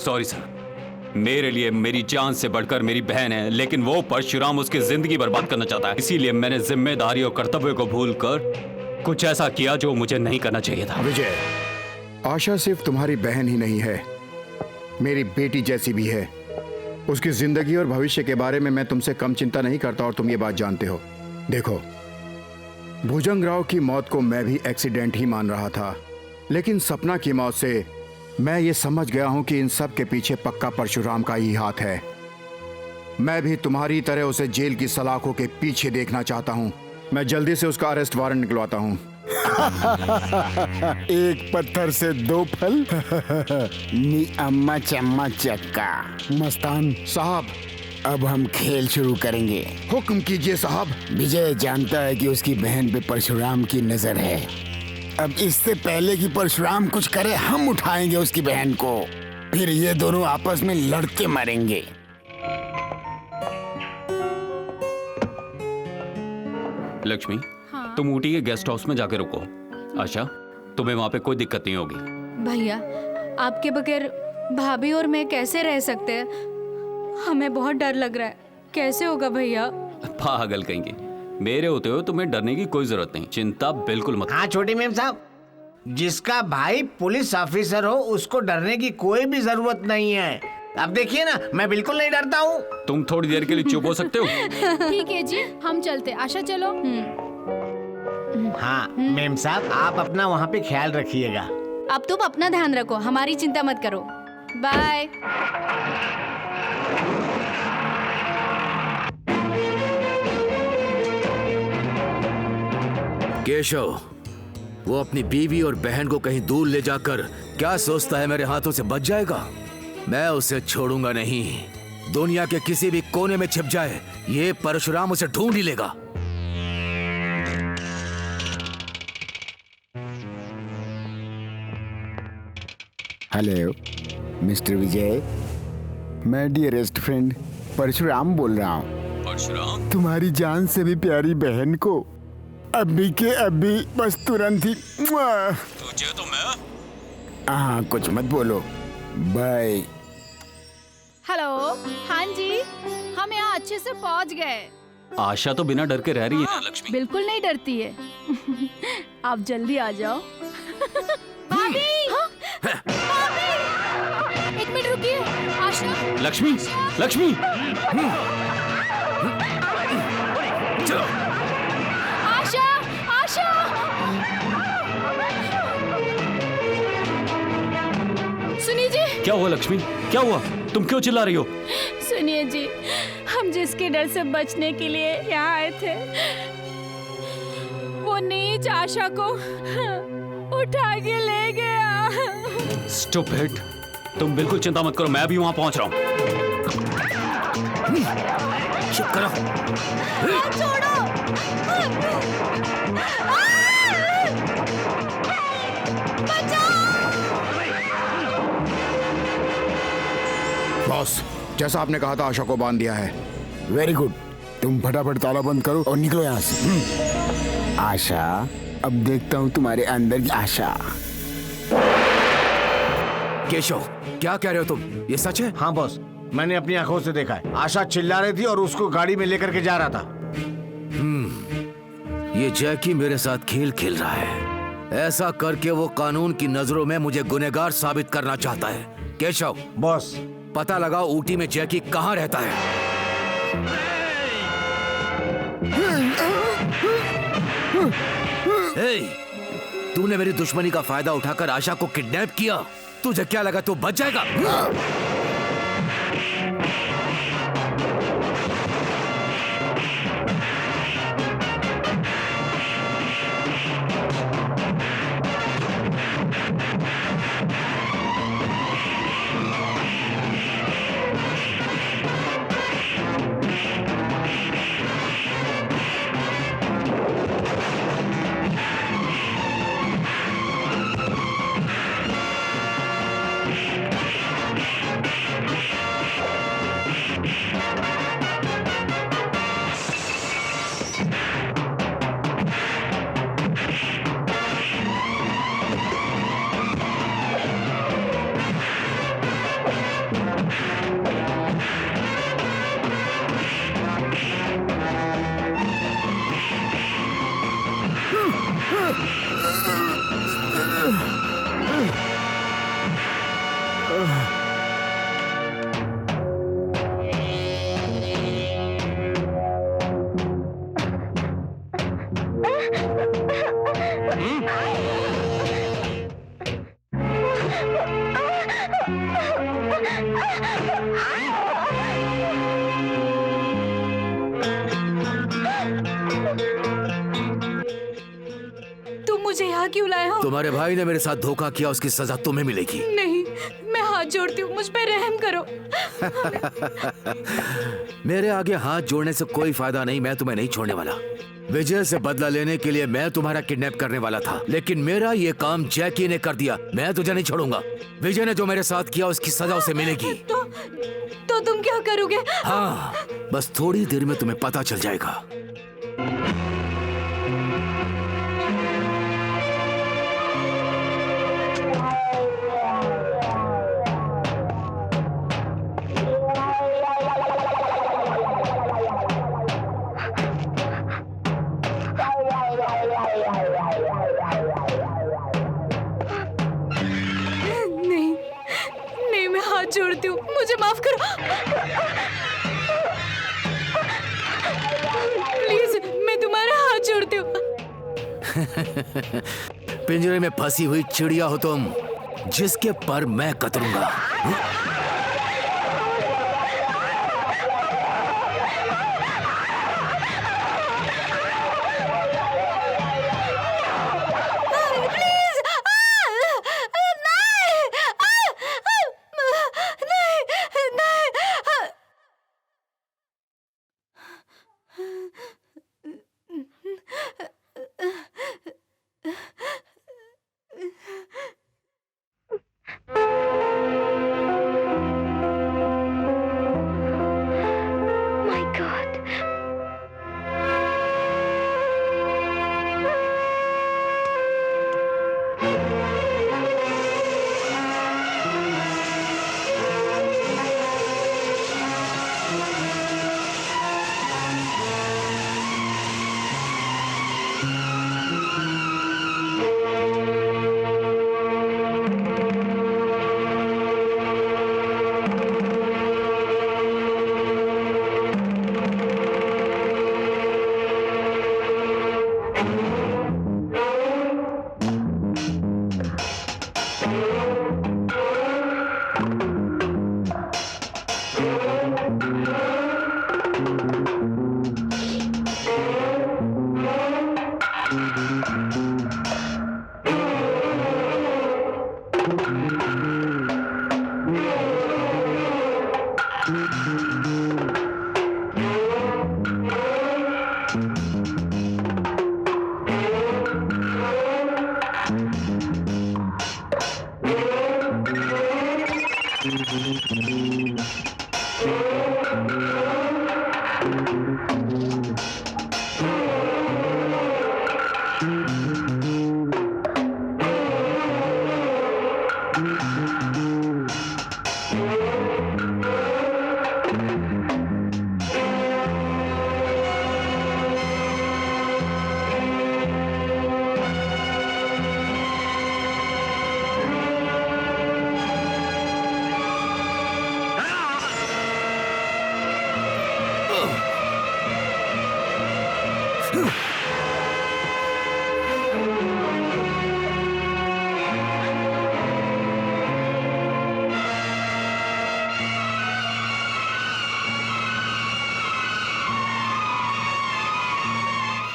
सॉरी सर, मेरे लिए मेरी जान से बढ़कर मेरी बहन है, लेकिन वो परशुराम उसकी जिंदगी बर्बाद करना चाहता है। इसीलिए मैंने जिम्मेदारी और कर्तव्य को भूलकर कुछ ऐसा किया जो मुझे नहीं करना चाहिए था। विजय, आशा सिर्फ तुम्हारी बहन ही नहीं है, मेरी बेटी जैसी भी है। उसकी जिंदगी और भविष्य के बारे में मैं तुमसे कम चिंता नहीं करता और तुम ये बात जानते हो। देखो, भुजंगराव की मौत को मैं भी एक्सीडेंट ही मान रहा था, लेकिन सपना की मौत से मैं ये समझ गया हूं कि इन सब के पीछे पक्का परशुराम का ही हाथ है। मैं भी तुम्हारी तरह उसे जेल की सलाखों के पीछे देखना चाहता हूं। मैं जल्दी से उसका अरेस्ट वारंट निकलवाता हूं। एक पत्थर से दो फल। नी अम्मा चम्मा चक्का। मस्तान साहब, अब हम खेल शुरू करेंगे। हुक्म कीजिए साहब। विजय जानता है कि उसकी बहन पे परशुराम की नजर है। अब इससे पहले कि परशुराम कुछ करे, हम उठाएंगे उसकी बहन को, फिर ये दोनों आपस में लड़ते मरेंगे। लक्ष्मी, तुम ऊटी के गेस्ट हाउस में जाकर रुको। आशा, तुम्हें वहाँ पे कोई दिक्कत नहीं होगी। भैया, आपके बगैर भाभी और मैं कैसे रह सकते हैं? हमें बहुत डर लग रहा है। कैसे होगा भैया? पागल कहेंगे, मेरे होते हो तुम्हें डरने की कोई जरूरत नहीं, चिंता बिल्कुल मत। हाँ छोटी मेम साहब, जिसका भाई पुलिस ऑफिसर हो उसको डरने की कोई भी जरूरत नहीं है। अब देखिए ना, मैं बिल्कुल नहीं डरता हूँ। तुम थोड़ी देर के लिए चुप हो सकते हो? ठीक है जी, हम चलते। आशा चलो। हाँ मेम साहब, आप अपना वहाँ पे ख्याल रखिएगा। अब तुम अपना ध्यान रखो, हमारी चिंता मत करो। बाय। केशव, वो अपनी बीवी और बहन को कहीं दूर ले जाकर क्या सोचता है मेरे हाथों से बच जाएगा? मैं उसे छोड़ूंगा नहीं। दुनिया के किसी भी कोने में छिप जाए, ये परशुराम उसे ढूंढ ही लेगा। हेलो मिस्टर विजय, मैं डियरेस्ट फ्रेंड परशुराम बोल रहा हूँ। परशुराम? तुम्हारी जान से भी प्यारी बहन को अभी के अभी, बस तुरंत ही। तुझे तो मैं। हाँ, कुछ मत बोलो। बाय। हेलो। हाँ जी, हम यहाँ अच्छे से पहुँच गए। आशा तो बिना डर के रह रही है ना लक्ष्मी? बिल्कुल नहीं डरती है। आप जल्दी आ जाओ। भाभी! भाभी! एक मिनट रुकिए। आशा! लक्ष्मी, लक्ष्मी! चलो। आशा! आशा! सुनिए जी। क्या हुआ लक्ष्मी? क्या हुआ? तुम क्यों चिल्ला रही हो? सुनिए जी, हम जिसके डर से बचने के लिए यहाँ आए थे, वो नीच आशा को उठा के ले गया। स्टूपिड! तुम बिल्कुल चिंता मत करो, मैं अभी वहाँ पहुँच रहा हूँ। चुप करो। छोड़ो! बॉस, जैसा आपने कहा था, आशा को बांध दिया है। Very good. तुम फटाफट ताला बंद करो और निकलो यहाँ से। आशा, अब देखता हूँ तुम्हारे अंदर की आशा। केशव, क्या कह रहे हो तुम? ये सच है? हाँ बॉस, मैंने अपनी आंखों से देखा है। आशा चिल्ला रही थी और उसको गाड़ी में लेकर के जा रहा था। ये जैकी मेरे साथ खेल खेल रहा है। ऐसा करके वो कानून की नजरों में मुझे गुनहगार साबित करना चाहता है। केशव, बॉस, पता लगाओ ऊटी में जैकी कहाँ रहता है। तूने मेरी दुश्मनी का फायदा उठाकर आशा को किडनैप किया। तुझे क्या लगा तू बच जाएगा? तुम मुझे यहाँ क्यों लाए हो? तुम्हारे भाई ने मेरे साथ धोखा किया, उसकी सजा तुम्हें मिलेगी। नहीं, मैं हाथ जोड़ती हूँ, मुझ पे रहम करो। मेरे आगे हाथ जोड़ने से कोई फायदा नहीं, मैं तुम्हें नहीं छोड़ने वाला। विजय से बदला लेने के लिए मैं तुम्हारा किडनैप करने वाला था, लेकिन मेरा ये काम जैकी ने कर दिया। मैं तुझे नहीं छोड़ूंगा। विजय ने जो मेरे साथ किया उसकी सजा उसे मिलेगी। तो तुम क्या करोगे? हाँ, बस थोड़ी देर में तुम्हें पता चल जाएगा। नहीं, मैं हाथ जोड़ती हूँ, मुझे माफ करो। प्लीज, मैं तुम्हारा हाथ जोड़ती हूँ। पिंजरे में फंसी हुई चिड़िया हो तुम, जिसके पर मैं कतरूंगा।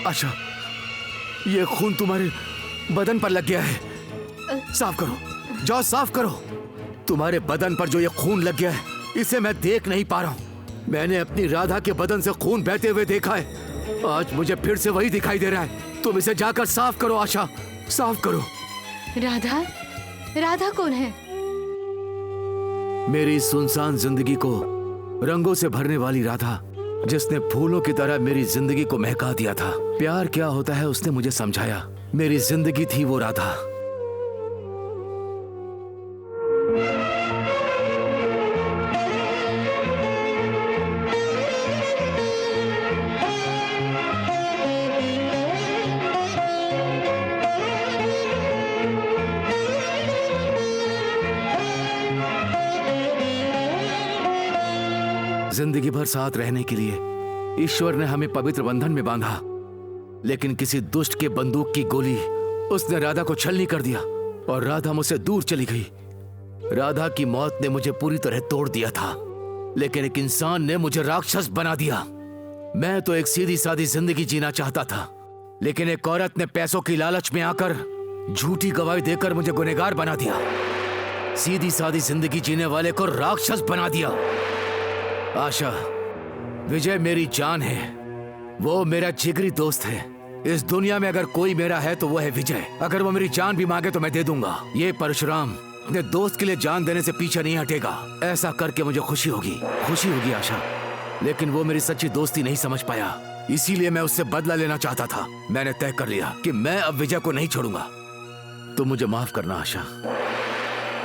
अच्छा, ये खून तुम्हारे बदन पर लग गया है। साफ करो, जाओ साफ करो। तुम्हारे बदन पर जो ये खून लग गया है, इसे मैं देख नहीं पा रहा हूँ। मैंने अपनी राधा के बदन से खून बहते हुए देखा है। आज मुझे फिर से वही दिखाई दे रहा है। तुम इसे जाकर साफ करो आशा, साफ करो। राधा? राधा कौन है? मेरी सुनसान जिंदगी को रंगों से भरने वाली राधा, जिसने फूलों की तरह मेरी जिंदगी को महका दिया था। प्यार क्या होता है उसने मुझे समझाया। मेरी जिंदगी थी वो राधा। जिंदगी भर साथ रहने के लिए ईश्वर ने हमें पवित्र बंधन में बांधा, लेकिन किसी दुष्ट के बंदूक की गोली उसने राधा को छलनी कर दिया और राधा मुझसे दूर चली गई। राधा की मौत ने मुझे पूरी तरह तोड़ दिया था, लेकिन एक इंसान ने मुझे राक्षस बना दिया। मैं तो एक सीधी सादी जिंदगी जीना चाहता था, लेकिन एक औरत ने पैसों की लालच में आकर झूठी गवाही देकर मुझे गुनहगार बना दिया। सीधी सादी जिंदगी जीने वाले को राक्षस बना दिया। आशा, विजय मेरी जान है, वो मेरा जिगरी दोस्त है। इस दुनिया में अगर कोई मेरा है तो वो है विजय। अगर वो मेरी जान भी मांगे तो मैं दे दूंगा। ये परशुराम अपने दोस्त के लिए जान देने से पीछे नहीं हटेगा। ऐसा करके मुझे खुशी होगी आशा। लेकिन वो मेरी सच्ची दोस्ती नहीं समझ पाया, इसीलिए मैं उससे बदला लेना चाहता था। मैंने तय कर लिया कि मैं अब विजय को नहीं छोड़ूंगा। तुम मुझे माफ करना आशा,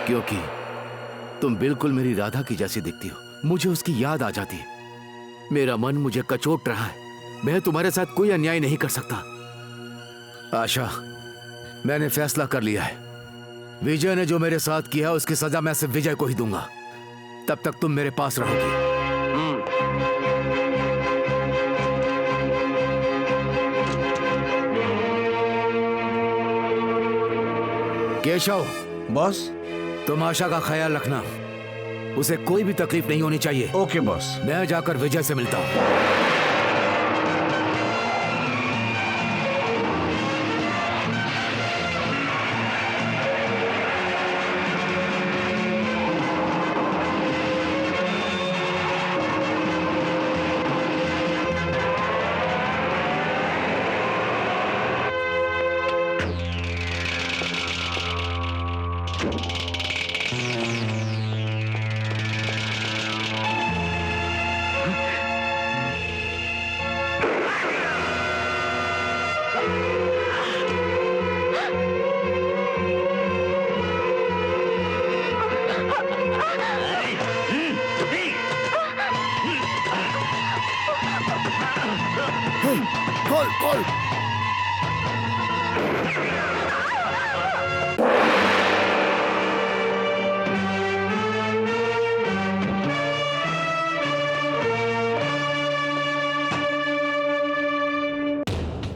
क्योंकि तुम बिल्कुल मेरी राधा की जैसी दिखती हो। मुझे उसकी याद आ जाती है, मेरा मन मुझे कचोट रहा है। मैं तुम्हारे साथ कोई अन्याय नहीं कर सकता। आशा, मैंने फैसला कर लिया है। विजय ने जो मेरे साथ किया उसकी सजा मैं सिर्फ विजय को ही दूंगा। तब तक तुम मेरे पास रहोगी। केशव, बॉस, तुम आशा का ख्याल रखना, उसे कोई भी तकलीफ नहीं होनी चाहिए। Okay boss. मैं जाकर विजय से मिलता हूँ।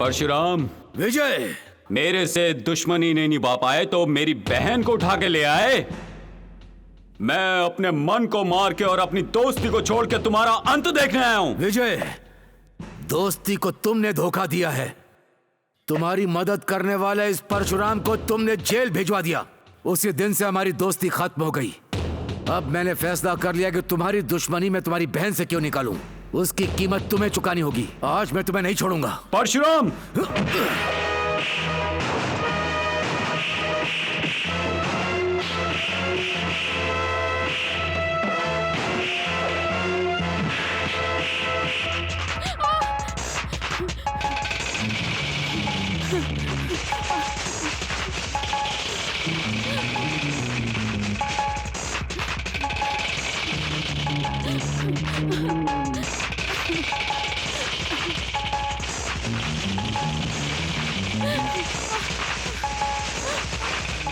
परशुराम, विजय, मेरे से दुश्मनी नहीं निभा पाए तो मेरी बहन को उठा के ले आए। मैं अपने मन को मार के और अपनी दोस्ती को छोड़ के तुम्हारा अंत देखने आया हूं। विजय, दोस्ती को तुमने धोखा दिया है। तुम्हारी मदद करने वाले इस परशुराम को तुमने जेल भिजवा दिया। उसी दिन से हमारी दोस्ती खत्म हो गई। अब मैंने फैसला कर लिया कि तुम्हारी दुश्मनी मैं तुम्हारी बहन से क्यों निकालूं। उसकी कीमत तुम्हें चुकानी होगी। आज मैं तुम्हें नहीं छोड़ूंगा। परशुराम,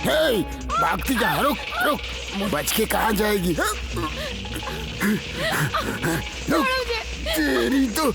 हे, भागती कहाँ? रुक रुक, बच के कहाँ जाएगी? रुक, तेरी तो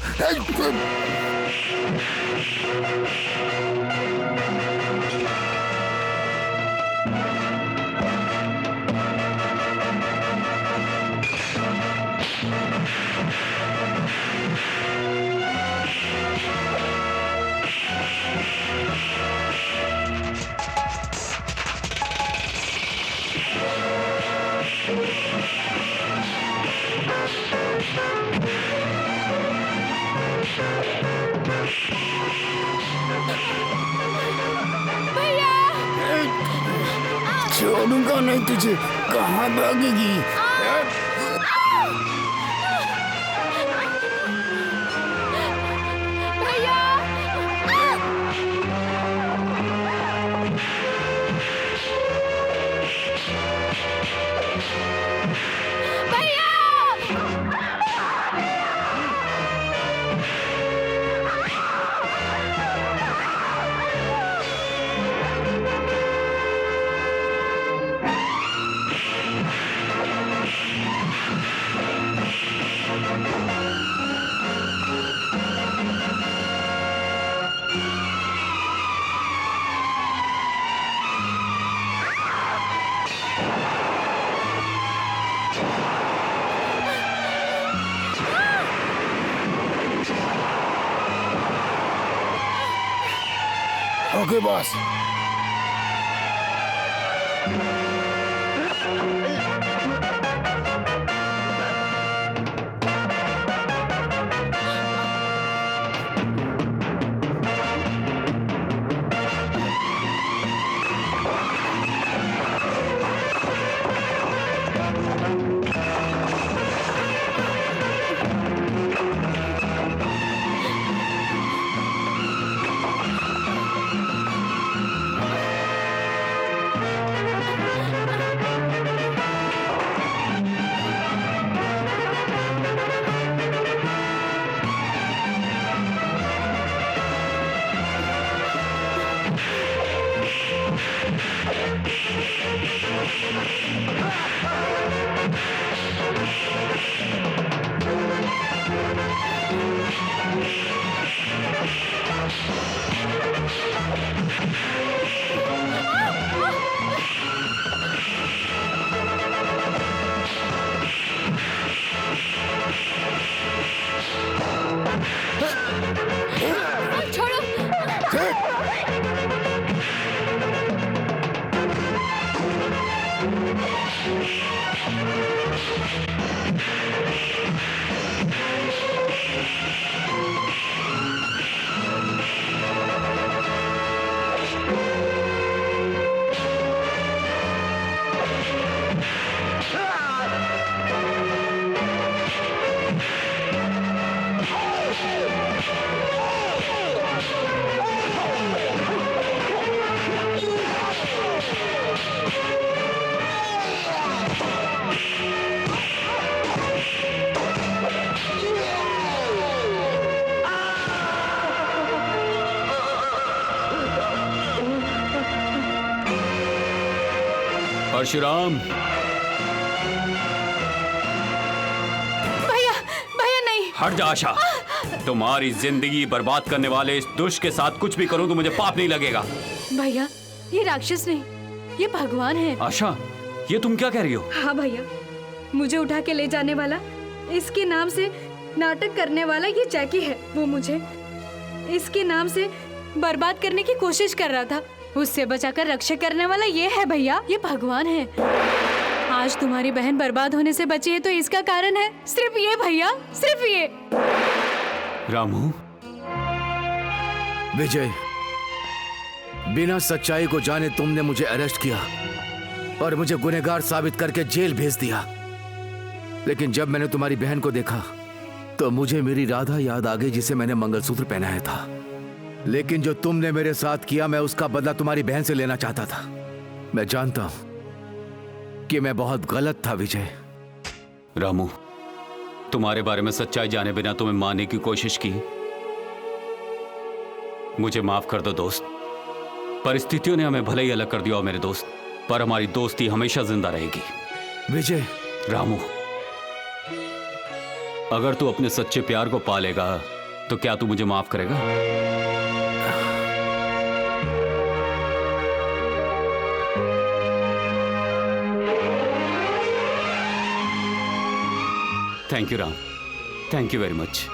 छोड़ूंगा नहीं तुझे। कहाँ भागेगी? Okay boss. परशुराम, भैया भैया नहीं। हट जा आशा। तुम्हारी जिंदगी बर्बाद करने वाले इस दुष्ट के साथ कुछ भी करूं तो मुझे पाप नहीं लगेगा। भैया ये राक्षस नहीं, ये भगवान है। आशा, ये तुम क्या कह रही हो? हाँ भैया, मुझे उठा के ले जाने वाला, इसके नाम से नाटक करने वाला ये जैकी है। वो मुझे इसके नाम से बर्बाद करने की कोशिश कर रहा था, उससे बचाकर रक्षा करने वाला ये है भैया, ये भगवान है। आज तुम्हारी बहन बर्बाद होने से बची है तो इसका कारण है सिर्फ ये भैया, सिर्फ ये। रामू, विजय, बिना सच्चाई को जाने तुमने मुझे अरेस्ट किया और मुझे गुनहगार साबित करके जेल भेज दिया। लेकिन जब मैंने तुम्हारी बहन को देखा तो मुझे मेरी राधा याद आ गई, जिसे मैंने मंगलसूत्र पहनाया था। लेकिन जो तुमने मेरे साथ किया, मैं उसका बदला तुम्हारी बहन से लेना चाहता था। मैं जानता हूं कि मैं बहुत गलत था विजय। रामू, तुम्हारे बारे में सच्चाई जाने बिना तुम्हें मारने की कोशिश की। मुझे माफ कर दो दोस्त। परिस्थितियों ने हमें भले ही अलग कर दिया हो मेरे दोस्त, पर हमारी दोस्ती हमेशा जिंदा रहेगी। विजय। रामू, अगर तू अपने सच्चे प्यार को पालेगा तो क्या तू मुझे माफ करेगा? Thank you Ram, thank you very much.